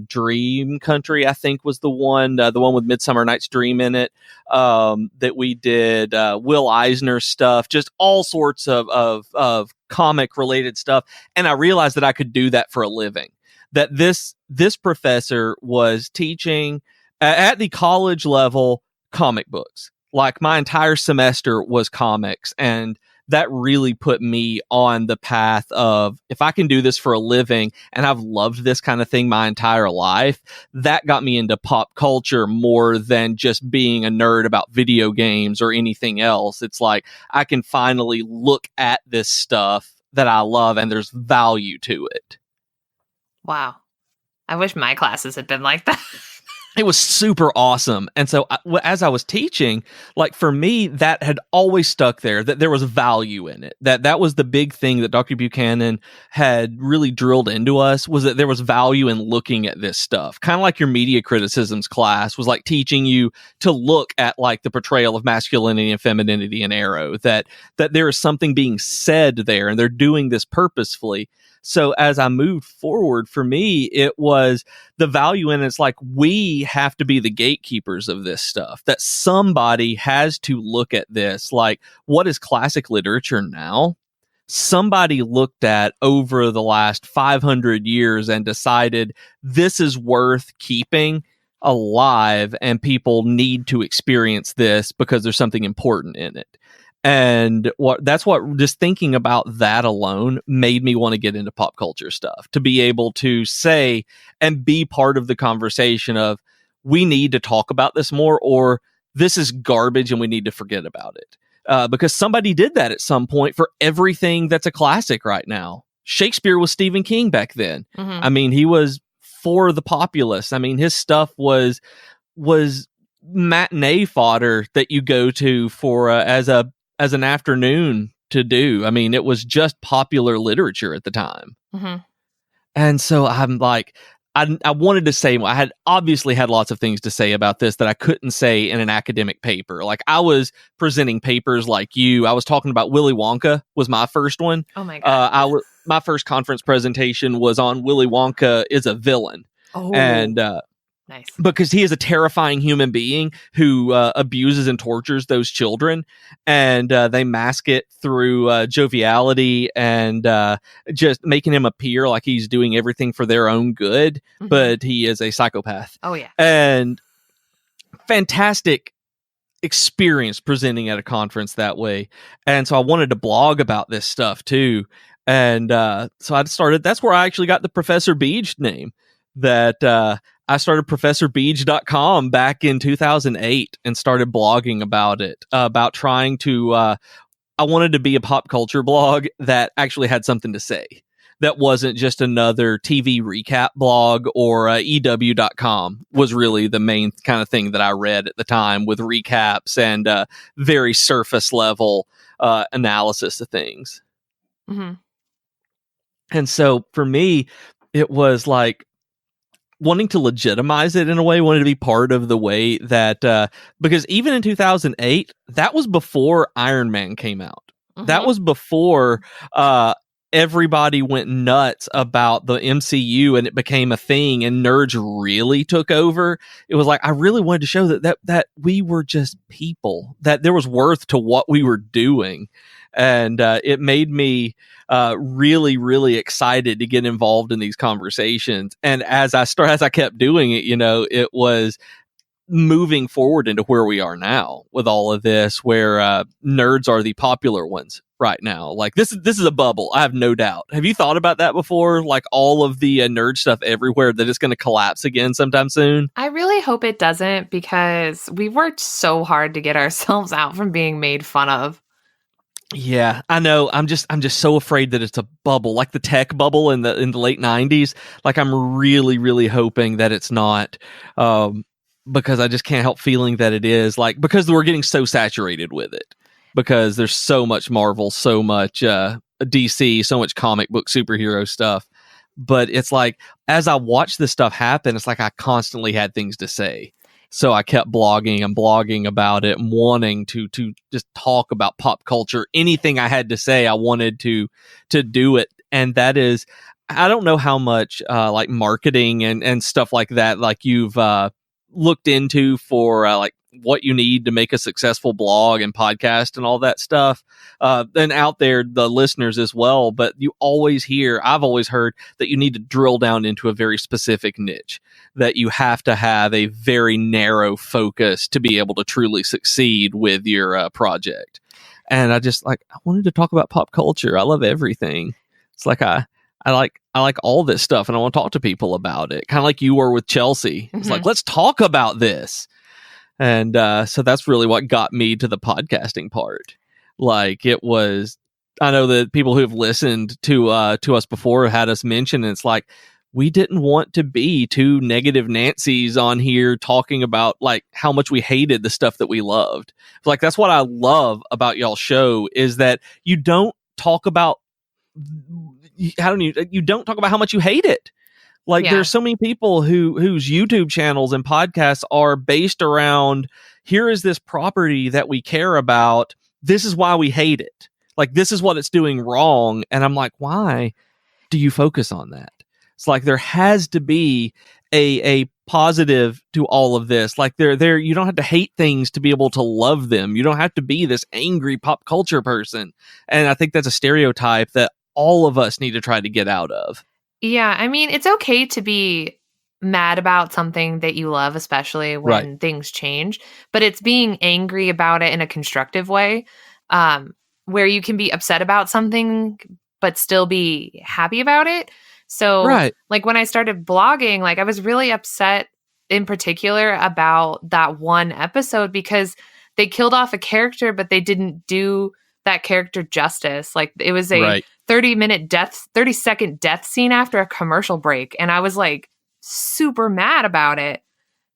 Dream Country, I think was the one with Midsummer Night's Dream in it, that we did, Will Eisner stuff, just all sorts of comic related stuff. And I realized that I could do that for a living, that this professor was teaching at the college level comic books. Like my entire semester was comics, and that really put me on the path of, if I can do this for a living, and I've loved this kind of thing my entire life, that got me into pop culture more than just being a nerd about video games or anything else. It's like, I can finally look at this stuff that I love and there's value to it. Wow. I wish my classes had been like that. It was super awesome. And so as I was teaching, like for me, that had always stuck there, that there was value in it. That was the big thing that Dr. Buchanan had really drilled into us, was that there was value in looking at this stuff. Kind of like your media criticisms class was like teaching you to look at like the portrayal of masculinity and femininity in Arrow, that there is something being said there and they're doing this purposefully. So as I moved forward, for me, it was the value in it's like, we have to be the gatekeepers of this stuff, that somebody has to look at this. Like, what is classic literature now? Somebody looked at over the last 500 years and decided this is worth keeping alive and people need to experience this because there's something important in it. And that's what just thinking about that alone made me want to get into pop culture stuff, to be able to say and be part of the conversation of, we need to talk about this more, or this is garbage and we need to forget about it. Because somebody did that at some point for everything that's a classic right now. Shakespeare was Stephen King back then. Mm-hmm. I mean, he was for the populace. I mean, his stuff was matinee fodder that you go to for as an afternoon to do. I mean, it was just popular literature at the time. Mm-hmm. And so I'm like, I wanted to say, I had obviously had lots of things to say about this that I couldn't say in an academic paper. Like, I was presenting papers like you. I was talking about Willy Wonka was my first one. Oh my God. My first conference presentation was on Willy Wonka is a villain. Oh, and nice. Because he is a terrifying human being who abuses and tortures those children, and they mask it through joviality and just making him appear like he's doing everything for their own good, mm-hmm. but he is a psychopath. Oh, yeah. And fantastic experience presenting at a conference that way. And so I wanted to blog about this stuff too. And so I started, that's where I actually got the Professor Beej name. That I started ProfessorBeej.com back in 2008 and started blogging about it, about trying to I wanted to be a pop culture blog that actually had something to say, that wasn't just another TV recap blog, or EW.com was really the main kind of thing that I read at the time, with recaps and very surface level analysis of things. Mm-hmm. And so for me, it was like wanting to legitimize it in a way, wanted to be part of the way that, because even in 2008, that was before Iron Man came out. Mm-hmm. That was before everybody went nuts about the MCU and it became a thing and nerds really took over. It was like, I really wanted to show that we were just people, that there was worth to what we were doing. And it made me really, really excited to get involved in these conversations. And as I kept doing it, it was moving forward into where we are now with all of this, where nerds are the popular ones right now. Like this is a bubble, I have no doubt. Have you thought about that before? Like all of the nerd stuff everywhere, that it's going to collapse again sometime soon? I really hope it doesn't, because we worked so hard to get ourselves out from being made fun of. Yeah, I know. I'm just so afraid that it's a bubble, like the tech bubble in the late 90s. Like I'm really, really hoping that it's not, because I just can't help feeling that it is, like, because we're getting so saturated with it, because there's so much Marvel, so much DC, so much comic book superhero stuff. But it's like, as I watch this stuff happen, it's like I constantly had things to say. So I kept blogging and blogging about it, and wanting to just talk about pop culture. Anything I had to say, I wanted to do it. And that is, I don't know how much like marketing and stuff like that, like you've looked into for like what you need to make a successful blog and podcast and all that stuff. And out there, the listeners as well. But I've always heard that you need to drill down into a very specific niche, that you have to have a very narrow focus to be able to truly succeed with your project. And I wanted to talk about pop culture. I love everything. It's like I like all this stuff, and I want to talk to people about it. Kind of like you were with Chelsea. Mm-hmm. It's like, let's talk about this. And so that's really what got me to the podcasting part. Like it was, I know that people who have listened to us before had us mention, and it's like, we didn't want to be two negative Nancys on here talking about like how much we hated the stuff that we loved. Like that's what I love about y'all's show, is that you don't talk about you don't talk about how much you hate it. Like there's so many people whose YouTube channels and podcasts are based around, here is this property that we care about, this is why we hate it. Like this is what it's doing wrong. And I'm like, why do you focus on that? It's like there has to be a positive to all of this. Like there you don't have to hate things to be able to love them. You don't have to be this angry pop culture person. And I think that's a stereotype that all of us need to try to get out of. Yeah, I mean, it's okay to be mad about something that you love, especially when things change, but it's being angry about it in a constructive way, where you can be upset about something but still be happy about it. So like when I started blogging, like I was really upset in particular about that one episode, because they killed off a character, but they didn't do that character justice. Like it was a 30-second death scene after a commercial break. And I was like super mad about it,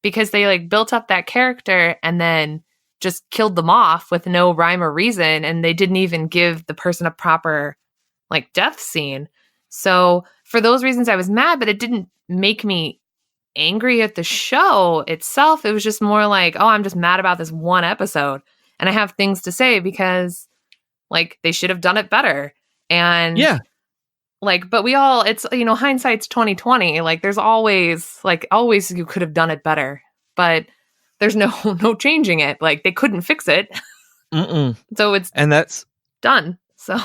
because they like built up that character and then just killed them off with no rhyme or reason. And they didn't even give the person a proper like death scene. So for those reasons I was mad, but it didn't make me angry at the show itself. It was just more like, oh, I'm just mad about this one episode. And I have things to say because like they should have done it better. And like, but we all, it's, hindsight's 2020. Like there's always you could have done it better, but there's no changing it. Like they couldn't fix it. So that's done. So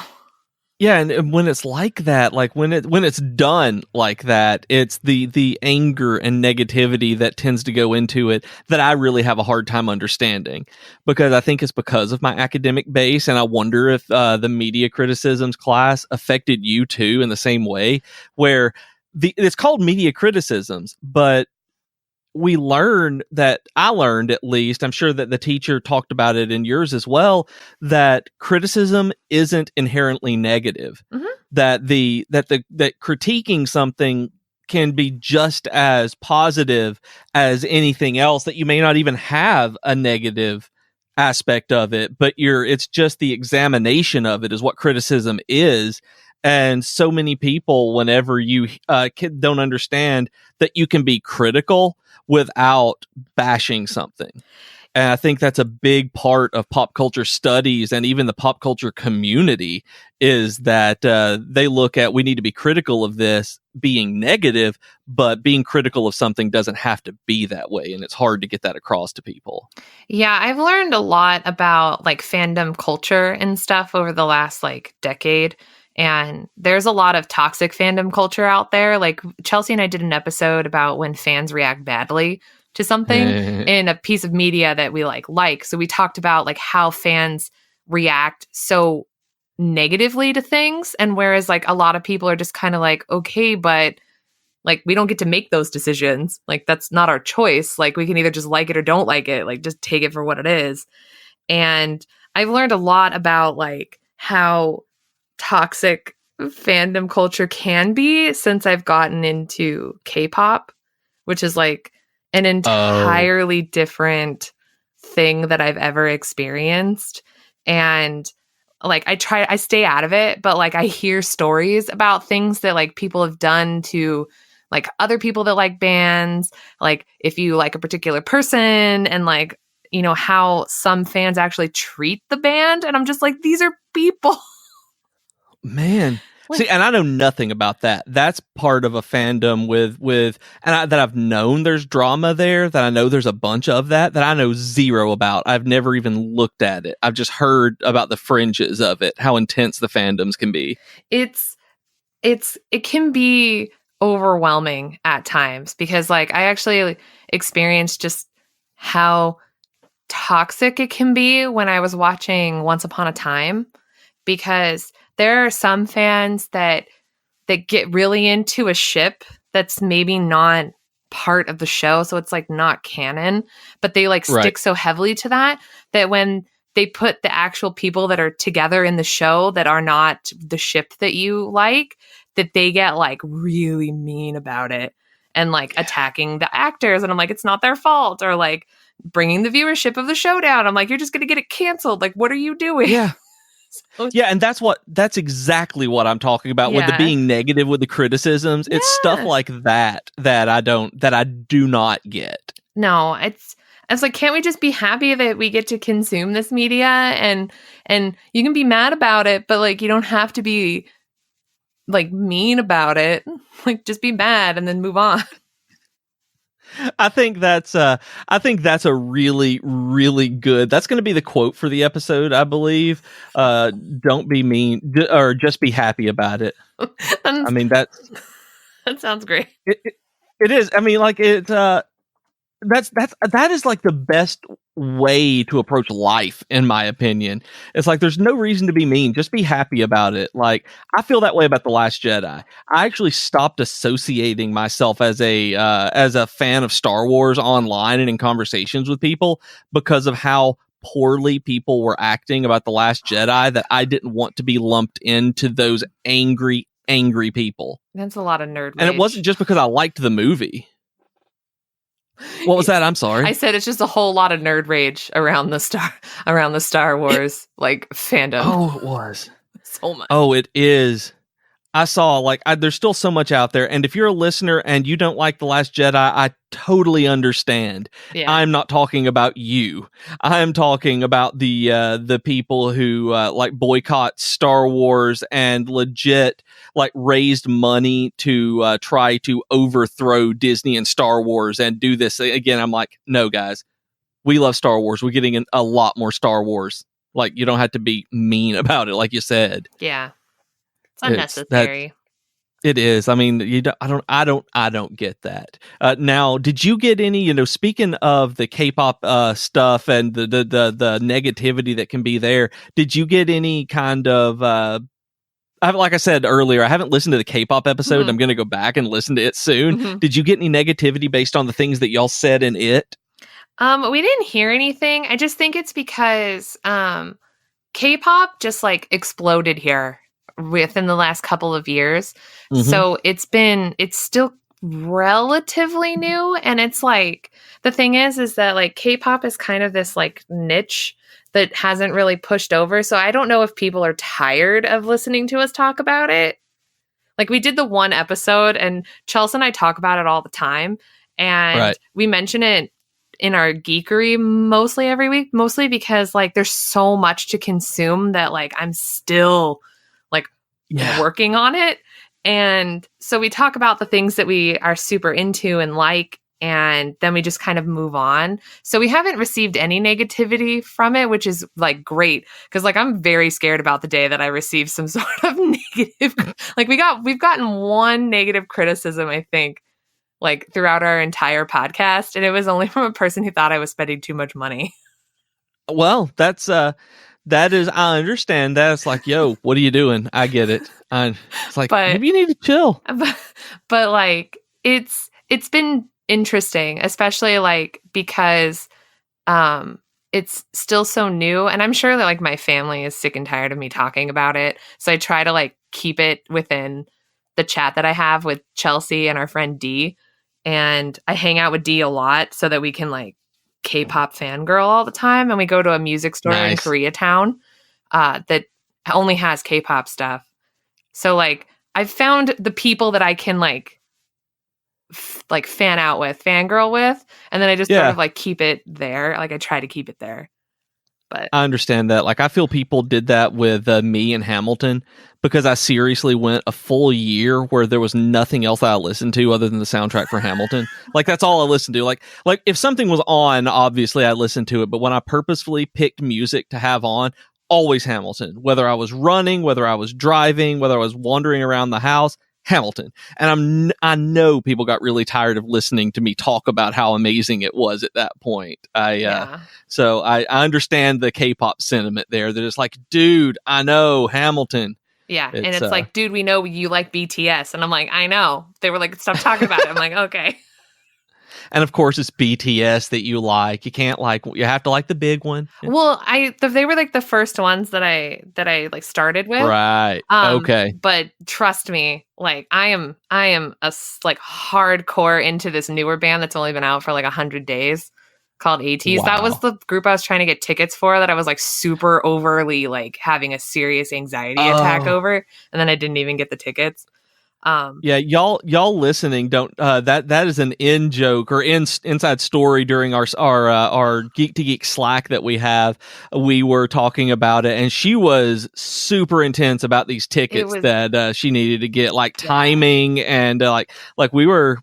yeah, and when it's like that, like when it's done like that, it's the anger and negativity that tends to go into it that I really have a hard time understanding, because I think it's because of my academic base, and I wonder if the media criticisms class affected you too in the same way, where it's called media criticisms, but we learn that I learned, at least, I'm sure that the teacher talked about it in yours as well, that criticism isn't inherently negative. Mhm. That that critiquing something can be just as positive as anything else, that you may not even have a negative aspect of it, but it's just the examination of it is what criticism is. And so many people, whenever you don't understand that you can be critical without bashing something. And I think that's a big part of pop culture studies and even the pop culture community, is that they look at, we need to be critical of this being negative, but being critical of something doesn't have to be that way. And it's hard to get that across to people. Yeah, I've learned a lot about like fandom culture and stuff over the last like decade. And there's a lot of toxic fandom culture out there. Like Chelsea and I did an episode about when fans react badly to something in a piece of media that we like. So we talked about like how fans react so negatively to things. And whereas like a lot of people are just kind of like, okay, but like we don't get to make those decisions. Like that's not our choice. Like we can either just like it or don't like it. Like just take it for what it is. And I've learned a lot about like how toxic fandom culture can be since I've gotten into K-pop, which is like an entirely different thing that I've ever experienced. And like I stay out of it, but like I hear stories about things that like people have done to like other people that like bands, like if you like a particular person, and like, you know, how some fans actually treat the band. And I'm just like, these are people. Man. See, and I know nothing about that. That's part of a fandom that I've known there's drama there, that I know there's a bunch of that I know zero about. I've never even looked at it. I've just heard about the fringes of it, how intense the fandoms can be. It can be overwhelming at times, because like I actually experienced just how toxic it can be when I was watching Once Upon a Time, because there are some fans that get really into a ship that's maybe not part of the show, so it's like not canon, but they like stick so heavily to that when they put the actual people that are together in the show that are not the ship that you like, that they get like really mean about it and like attacking the actors. And I'm like, it's not their fault. Or like bringing the viewership of the show down. I'm like, you're just going to get it canceled. Like, what are you doing? Yeah. Yeah, and that's exactly what I'm talking about with the being negative with the criticisms. Yeah. It's stuff like that I do not get. No, it's like, can't we just be happy that we get to consume this media, and you can be mad about it, but like you don't have to be like mean about it. Like just be mad and then move on. I think that's a really, really good. That's going to be the quote for the episode, I believe. Don't be mean, or just be happy about it. I mean, that sounds great. It is. I mean, like that is like the best way to approach life, in my opinion. It's like there's no reason to be mean, just be happy about it. Like I feel that way about The Last Jedi. I actually stopped associating myself as a fan of Star Wars online and in conversations with people because of how poorly people were acting about The Last Jedi, that I didn't want to be lumped into those angry people. That's a lot of nerd rage. And it wasn't just because I liked the movie. What was that? I'm sorry. I said it's just a whole lot of nerd rage around the Star Wars like fandom. Oh, it was so much. Oh, it is. I saw there's still so much out there, and if you're a listener and you don't like The Last Jedi, I totally understand. Yeah. I'm not talking about you. I'm talking about the people who like boycott Star Wars and legit like raised money to try to overthrow Disney and Star Wars and do this again. I'm like, no, guys, we love Star Wars. We're getting a lot more Star Wars. Like, you don't have to be mean about it, like you said. Yeah. It's unnecessary. It is. I mean, I don't get that. Now, did you get any, speaking of the K-pop stuff and the negativity that can be there, did you get any kind of like I said earlier, I haven't listened to the K-pop episode. Mhm. I'm going to go back and listen to it soon. Mhm. Did you get any negativity based on the things that y'all said in it? We didn't hear anything. I just think it's because K-pop just like exploded here within the last couple of years. Mm-hmm. So it's still relatively new, and it's like the thing is that like K-pop is kind of this like niche that hasn't really pushed over. So I don't know if people are tired of listening to us talk about it. Like we did the one episode, and Chelsea and I talk about it all the time, and Right. we mention it in our geekery mostly every week, mostly because like there's so much to consume that like I'm still like working on it. And so we talk about the things that we are super into and like, and then we just kind of move on. So we haven't received any negativity from it, which is like great, because like I'm very scared about the day that I receive some sort of negative. Like we've gotten one negative criticism, I think, like throughout our entire podcast, and it was only from a person who thought I was spending too much money. Well, that is, I understand that. It's like, yo, what are you doing? I get it. It's like, But- maybe you need to chill. But like it's been interesting, especially like because it's still so new, and I'm sure that like my family is sick and tired of me talking about it. So I try to like keep it within the chat that I have with Chelsea and our friend Dee. And I hang out with Dee a lot so that we can like K-pop fangirl all the time. And we go to a music store in Koreatown that only has K-pop stuff. So like I've found the people that I can like fan out with, fangirl with, and then I just sort of like keep it there. Like I try to keep it there. But I understand that. Like I feel people did that with me and Hamilton, because I seriously went a full year where there was nothing else that I listened to other than the soundtrack for Hamilton. Like that's all I listened to. Like if something was on, obviously I listened to it. But when I purposefully picked music to have on, always Hamilton. Whether I was running, whether I was driving, whether I was wandering around the house, Hamilton. And I know people got really tired of listening to me talk about how amazing it was at that point. So I understand the K-pop sentiment there. That it's like, dude, I know Hamilton. Yeah, and it's like, dude, we know you like BTS, and I'm like, I know. They were like, stop talking about it. I'm like, okay. And of course, it's BTS that you like. You can't like. You have to like the big one. Well, they were like the first ones that I like started with. Right. Okay. But trust me, like I am a like hardcore into this newer band that's only been out for like 100 days called ATEEZ. Wow. That was the group I was trying to get tickets for, that I was like super overly like having a serious anxiety attack over, and then I didn't even get the tickets. Yeah, y'all listening don't that is an in joke or inside story during our Geek to Geek Slack that we have. We were talking about it, and she was super intense about these tickets that she needed to get, like timing and like we were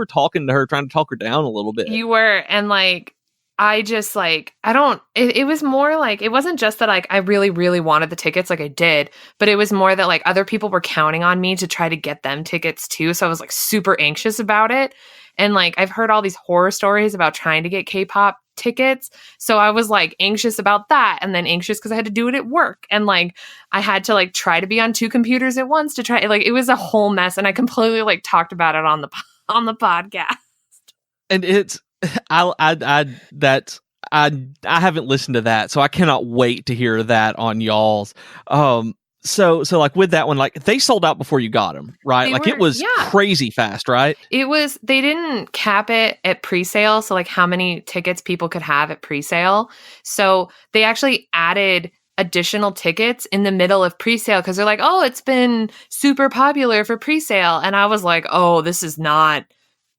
talking to her, trying to talk her down a little bit. You were, and like I just like, it was more like, it wasn't just that like I really, really wanted the tickets, like I did, but it was more that like other people were counting on me to try to get them tickets too. So I was like super anxious about it. And like, I've heard all these horror stories about trying to get K-pop tickets. So I was like anxious about that, and then anxious because I had to do it at work. And like, I had to like try to be on 2 computers at once to try, like, it was a whole mess. And I completely like talked about it on the podcast. And it's, I haven't listened to that, so I cannot wait to hear that on y'all's. So like with that one, like they sold out before you got them, right? It was crazy fast, right? It was. They didn't cap it at pre-sale, so like how many tickets people could have at pre-sale. So they actually added additional tickets in the middle of pre-sale because they're like, oh, it's been super popular for pre-sale, and I was like, oh, this is not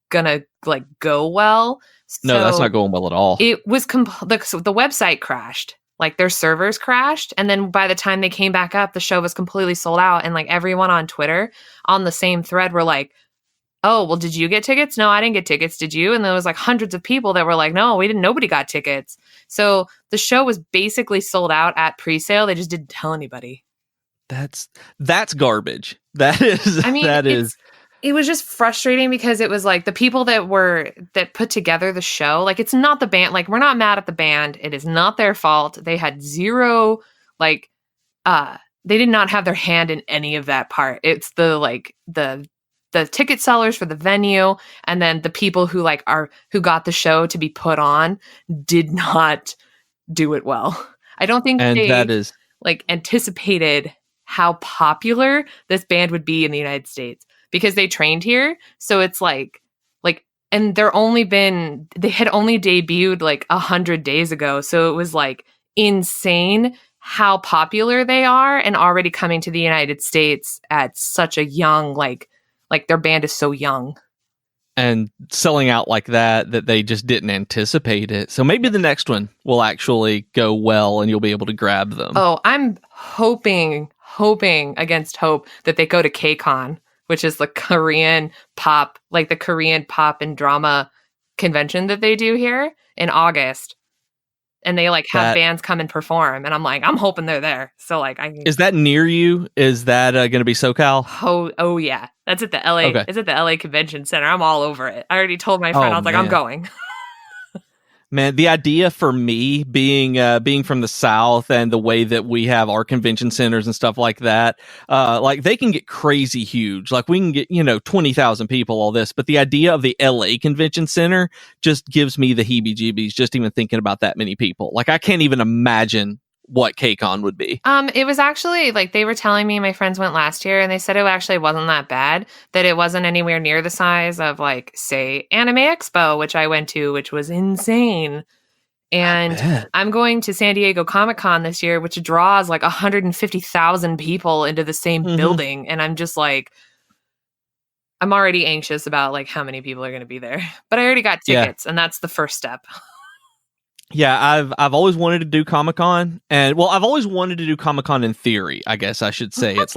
gonna like go well. No, that's not going well at all. It was so the website crashed, like their servers crashed, and then by the time they came back up, the show was completely sold out. And like everyone on Twitter on the same thread were like, oh, well, did you get tickets? No, I didn't get tickets. Did you? And there was like hundreds of people that were like, no, we didn't. Nobody got tickets. So the show was basically sold out at pre-sale. They just didn't tell anybody. That's garbage. That is. I mean, it was just frustrating because it was like the people that put together the show, like it's not the band, like we're not mad at the band. It is not their fault. They had zero like they did not have their hand in any of that part. It's the ticket sellers for the venue, and then the people who got the show to be put on did not do it well. I don't think And they that is anticipated how popular this band would be in the United States because they trained here. So it's and they had only debuted 100 days ago. So it was insane how popular they are and already coming to the United States at such a young, their band is so young. And selling out like that they just didn't anticipate it. So maybe the next one will actually go well and you'll be able to grab them. Oh, I'm hoping against hope that they go to KCON, which is the Korean pop, the Korean pop and drama convention that they do here in August. And they have bands come and perform. And I'm hoping they're there. So Is that near you? Is that going to be SoCal? Oh yeah. That's at the LA. Okay. It's at the LA Convention Center. I'm all over it. I already told my friend, I was I'm going. Man, the idea for me being from the South and the way that we have our convention centers and stuff like that, they can get crazy huge. We can get, 20,000 people, all this. But the idea of the LA Convention Center just gives me the heebie-jeebies just even thinking about that many people. I can't even imagine what KCON would be. It was actually they were telling me, my friends went last year and they said it actually wasn't that bad, that it wasn't anywhere near the size of say Anime Expo, which I went to, which was insane. And I'm going to San Diego Comic-Con this year, which draws 150,000 people into the same building. And I'm just I'm already anxious about how many people are going to be there, but I already got tickets and that's the first step. Yeah, I've always wanted to do Comic-Con, and I've always wanted to do Comic-Con in theory, I guess I should say. It's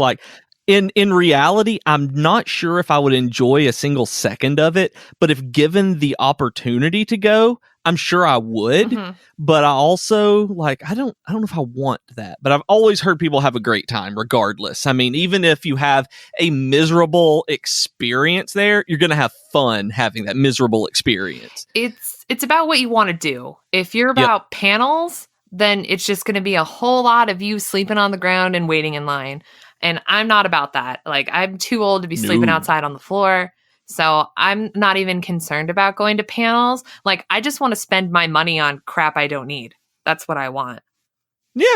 in reality, I'm not sure if I would enjoy a single second of it, but if given the opportunity to go, I'm sure I would. But I also I don't know if I want that. But I've always heard people have a great time regardless. I mean, even if you have a miserable experience there, you're going to have fun having that miserable experience. It's about what you want to do. If you're about panels, then it's just going to be a whole lot of you sleeping on the ground and waiting in line. And I'm not about that. I'm too old to be sleeping outside on the floor. So I'm not even concerned about going to panels. I just want to spend my money on crap I don't need. That's what I want.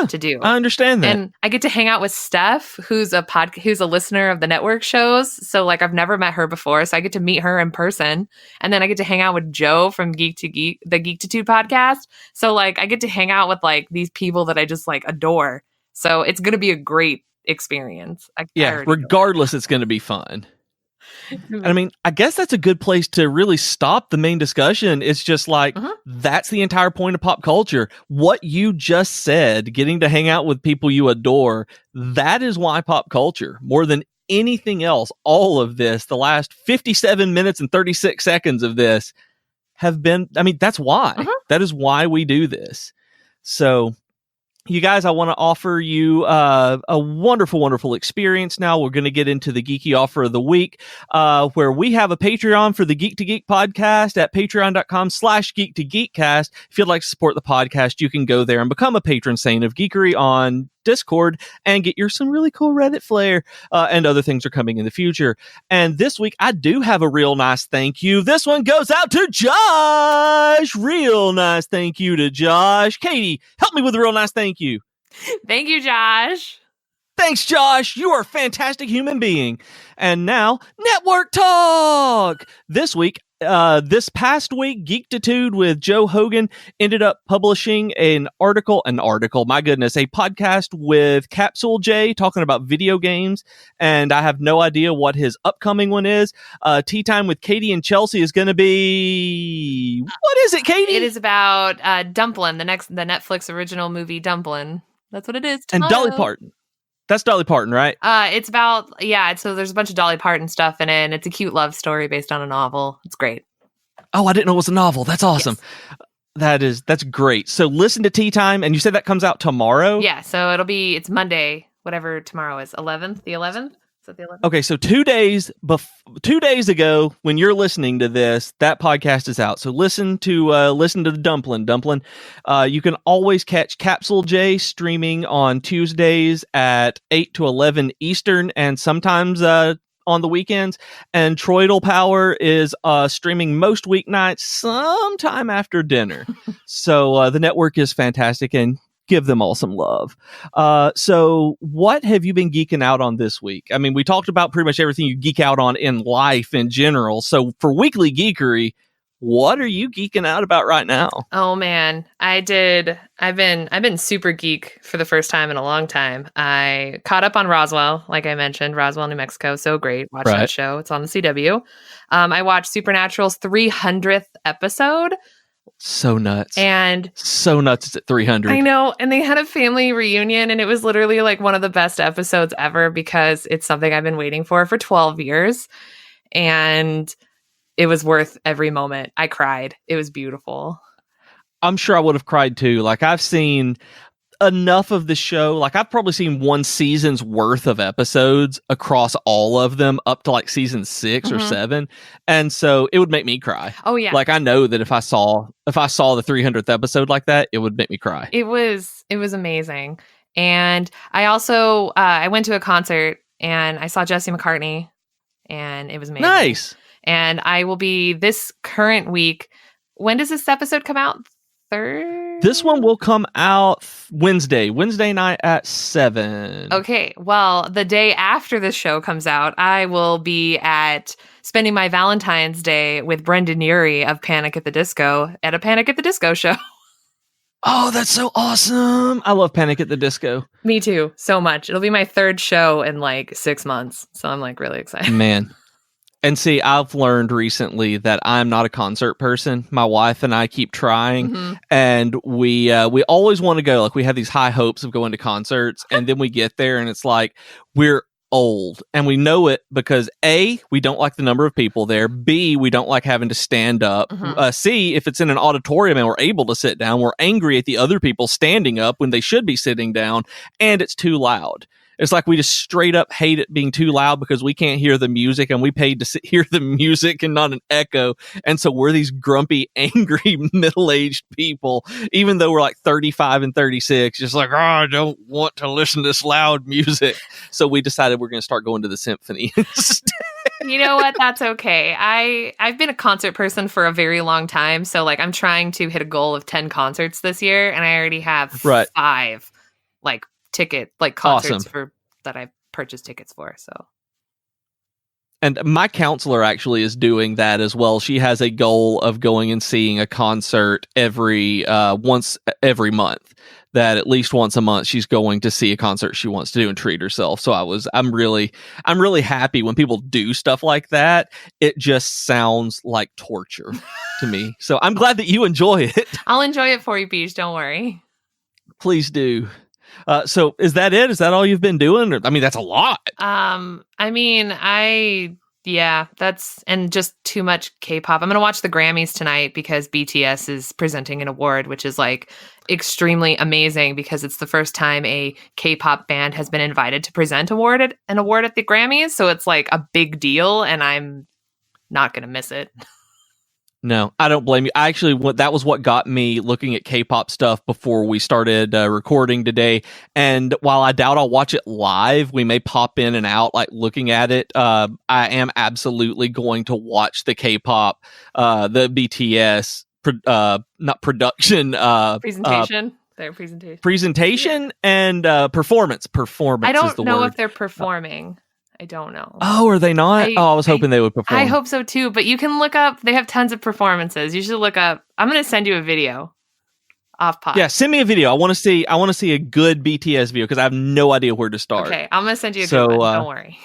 To do. I understand that. And I get to hang out with Steph, who's a listener of the network shows. So I've never met her before. So I get to meet her in person. And then I get to hang out with Joe from Geek to Geek, the Geektitude podcast. So I get to hang out with these people that I just adore. So it's going to be a great experience. Regardless, it's going to be fun. And I mean, I guess that's a good place to really stop the main discussion. It's just that's the entire point of pop culture. What you just said, getting to hang out with people you adore, that is why pop culture, more than anything else, all of this, the last 57 minutes and 36 seconds of this have been, that's why. That is why we do this. So you guys, I want to offer you a wonderful, wonderful experience now. We're going to get into the geeky offer of the week, where we have a Patreon for the Geek to Geek podcast at patreon.com/geek to geekcast. If you'd like to support the podcast, you can go there and become a patron saint of geekery on Discord and get some really cool Reddit flair, and other things are coming in the future. And this week, I do have a real nice thank you. This one goes out to Josh. Real nice thank you to Josh. Katie, help me with a real nice thank you. Thank you, Josh. Thanks, Josh. You are a fantastic human being. And now, Network Talk. This past week, Geektitude with Joe Hogan ended up publishing a podcast with Capsule J talking about video games. And I have no idea what his upcoming one is. Tea Time with Katie and Chelsea is going to be... What is it, Katie? It is about Dumplin', the Netflix original movie Dumplin'. That's what it is. And Dolly Parton. That's Dolly Parton, right? It's about, so there's a bunch of Dolly Parton stuff in it, and it's a cute love story based on a novel. It's great. Oh, I didn't know it was a novel. That's awesome. Yes. That's great. So listen to Tea Time, and you said that comes out tomorrow? Yeah, so it's Monday, whatever tomorrow is, the 11th? So the 11th. Okay, so 2 days ago, when you're listening to this, that podcast is out. So listen to the Dumpling. You can always catch Capsule J streaming on Tuesdays at 8 to 11 Eastern, and sometimes on the weekends. And Troidal Power is streaming most weeknights, sometime after dinner. So the network is fantastic, and give them all some love. So what have you been geeking out on this week? I mean, we talked about pretty much everything you geek out on in life in general. So for weekly geekery, what are you geeking out about right now? Oh man, I've been super geek for the first time in a long time. I caught up on Roswell, like I mentioned, Roswell, New Mexico. So great. Watch that show. It's on the CW. I watched Supernatural's 300th episode. So nuts. And so nuts it's at 300. I know. And they had a family reunion, and it was literally like one of the best episodes ever because it's something I've been waiting for 12 years. And it was worth every moment. I cried. It was beautiful. I'm sure I would have cried too. Like, I've seen enough of the show. Like, I've probably seen one season's worth of episodes across all of them up to like season 6 or 7. And so it would make me cry. Oh yeah. Like, I know that if I saw the 300th episode like that, it would make me cry. It was amazing. And I also, I went to a concert and I saw Jesse McCartney, and it was amazing. Nice. And I will be this current week. When does this episode come out? This one will come out Wednesday night at 7. Okay. Well, the day after this show comes out, I will be spending my Valentine's Day with Brendan Urie of Panic at the Disco at a Panic at the Disco show. Oh, that's so awesome. I love Panic at the Disco. Me too. So much. It'll be my third show in like 6 months. So I'm like really excited. Man. And see, I've learned recently that I'm not a concert person. My wife and I keep trying, and we always want to go. Like, we have these high hopes of going to concerts, and then we get there, and it's like we're old, and we know it because A, we don't like the number of people there. B, we don't like having to stand up. C, if it's in an auditorium and we're able to sit down, we're angry at the other people standing up when they should be sitting down, and it's too loud. It's like we just straight up hate it being too loud because we can't hear the music, and we paid to hear the music and not an echo. And so we're these grumpy, angry, middle-aged people, even though we're like 35 and 36, just like, oh, I don't want to listen to this loud music. So we decided we're going to start going to the symphony. You know what? That's okay. I've been a concert person for a very long time. So like, I'm trying to hit a goal of 10 concerts this year, and I already have 5 concerts that I've purchased tickets for. So, and my counselor actually is doing that as well. She has a goal of going and seeing a concert once every month. That at least once a month she's going to see a concert she wants to do and treat herself. So I'm really happy when people do stuff like that. It just sounds like torture to me. So I'm glad that you enjoy it. I'll enjoy it for you, Beej. Don't worry. Please do. So is that it? Is that all you've been doing? I mean, that's a lot. That's, and just too much K-pop. I'm going to watch the Grammys tonight because BTS is presenting an award, which is like extremely amazing because it's the first time a K-pop band has been invited to present an award at the Grammys. So it's like a big deal, and I'm not going to miss it. No, I don't blame you. That was what got me looking at K-pop stuff before we started recording today. And while I doubt I'll watch it live, we may pop in and out, like looking at it. I am absolutely going to watch the K-pop, the BTS, not production, presentation. Their presentation and performance. Performance. I don't is the know word. If they're performing. I don't know. Oh, are they not? I was hoping they would perform. I hope so too, but you can look up, they have tons of performances. You should look up, I'm going to send you a video off pod. Yeah, send me a video. I want to see a good BTS video because I have no idea where to start. Okay, I'm going to send you a good one. Don't worry.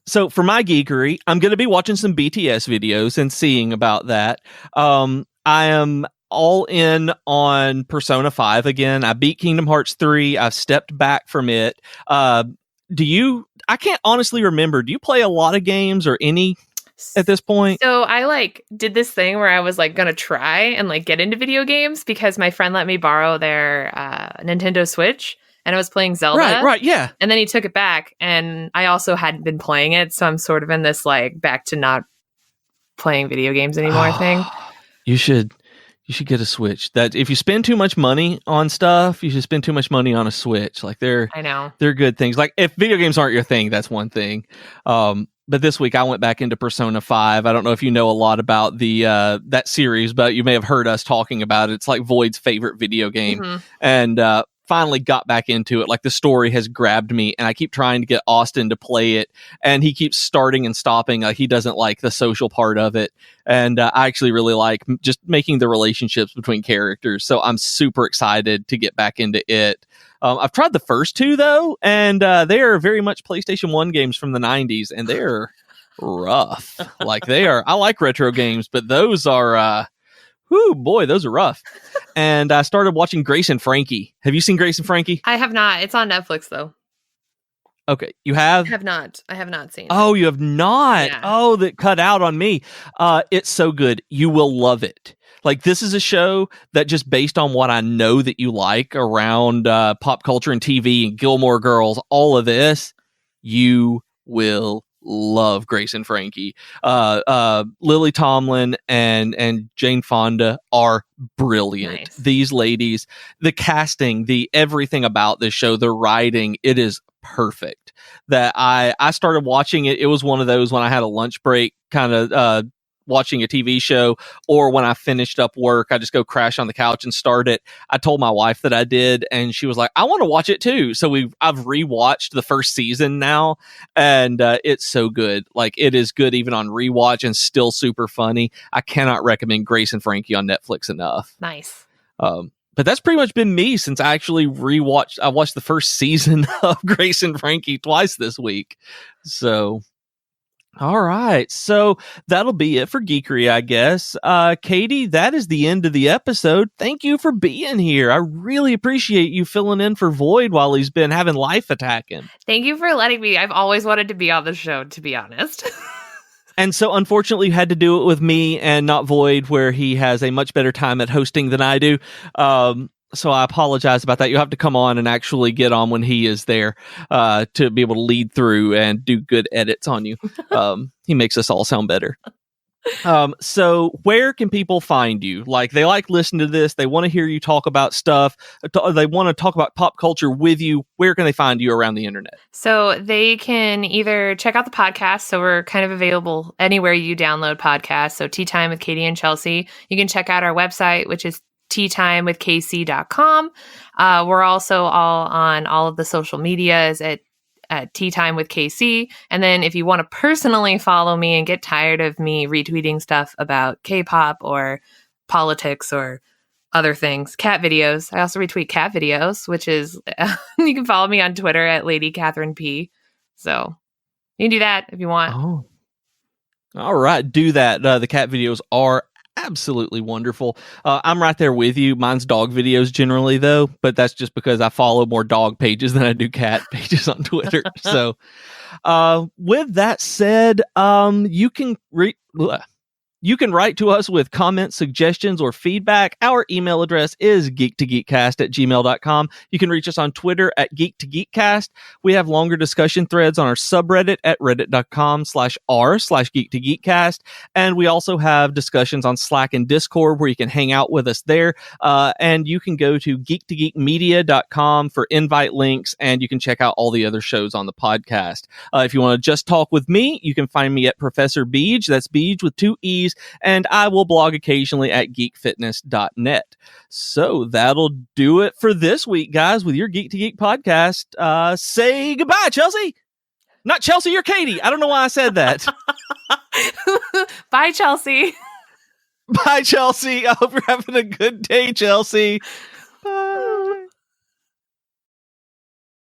So for my geekery, I'm going to be watching some BTS videos and seeing about that. I am all in on Persona 5 again. I beat Kingdom Hearts 3. I've stepped back from it. I can't honestly remember. Do you play a lot of games or any at this point? So I did this thing where I was going to try and get into video games because my friend let me borrow their Nintendo Switch. and I was playing Zelda. Right, yeah. And then he took it back, and I also hadn't been playing it, so I'm sort of in this like back to not playing video games anymore thing. You should get a Switch. That if you spend too much money on stuff, you should spend too much money on a Switch. Like I know. they're good things. Like if video games aren't your thing, that's one thing. But this week I went back into Persona 5. I don't know if you know a lot about the that series, but you may have heard us talking about it. It's like Void's favorite video game. And finally got back into it. Like the story has grabbed me, and I keep trying to get Austin to play it, and he keeps starting and stopping. Like he doesn't like the social part of it, and I actually really like just making the relationships between characters. So I'm super excited to get back into it. I've tried the first two though, and they are very much PlayStation 1 games from the 90s, and they're rough. Like they are. I like retro games, but those are. Whoo, boy, those are rough. And I started watching Grace and Frankie. Have you seen Grace and Frankie? I have not. It's on Netflix, though. Okay, you have? I have not seen it. Oh, you have not? Yeah. Oh, that cut out on me. It's so good. You will love it. Like, this is a show that just based on what I know that you like around pop culture and TV and Gilmore Girls, all of this, you will love Grace and Frankie. Lily Tomlin and Jane Fonda are brilliant. Nice. These ladies, the casting, the everything about this show, the writing, it is perfect. That I started watching it. It was one of those when I had a lunch break, kind of watching a TV show, or when I finished up work, I just go crash on the couch and start it. I told my wife that I did, and she was like, I want to watch it too. So I've rewatched the first season now, and it's so good. Like it is good even on rewatch and still super funny. I cannot recommend Grace and Frankie on Netflix enough. Nice. But that's pretty much been me since I actually I watched the first season of Grace and Frankie twice this week. So all right, so that'll be it for Geekery, I guess. Katie, that is the end of the episode. Thank you for being here. I really appreciate you filling in for Void while he's been having life attack him. Thank you for letting me. I've always wanted to be on the show, to be honest. And so, unfortunately, you had to do it with me and not Void, where he has a much better time at hosting than I do. So I apologize about that. You'll have to come on and actually get on when he is there to be able to lead through and do good edits on you. He makes us all sound better. So where can people find you? Like they like listening to this. They want to hear you talk about stuff. They want to talk about pop culture with you. Where can they find you around the internet? So they can either check out the podcast. So we're kind of available anywhere you download podcasts. So Tea Time with Katie and Chelsea. You can check out our website, which is teatimewithkc.com. We're also all on all of the social medias at Tea Time with KC. And then if you want to personally follow me and get tired of me retweeting stuff about K-pop or politics or other things, cat videos. I also retweet cat videos, which is you can follow me on Twitter at Lady Catherine P. So you can do that if you want. Oh, all right, do that. The cat videos are absolutely wonderful. I'm right there with you. Mine's dog videos generally, though, but that's just because I follow more dog pages than I do cat pages on Twitter. So, with that said, you can write to us with comments, suggestions, or feedback. Our email address is geek2geekcast@gmail.com. You can reach us on Twitter at geek2geekcast. We have longer discussion threads on our subreddit at reddit.com/r/geek2geekcast. And we also have discussions on Slack and Discord where you can hang out with us there. And you can go to geek2geekmedia.com for invite links, and you can check out all the other shows on the podcast. If you want to just talk with me, you can find me at Professor Beej. That's Beej with 2 E's. And I will blog occasionally at geekfitness.net. So that'll do it for this week, guys, with your Geek to Geek podcast. Say goodbye, Chelsea. Not Chelsea, you're Katie. I don't know why I said that. Bye, Chelsea. Bye, Chelsea. I hope you're having a good day, Chelsea. Bye.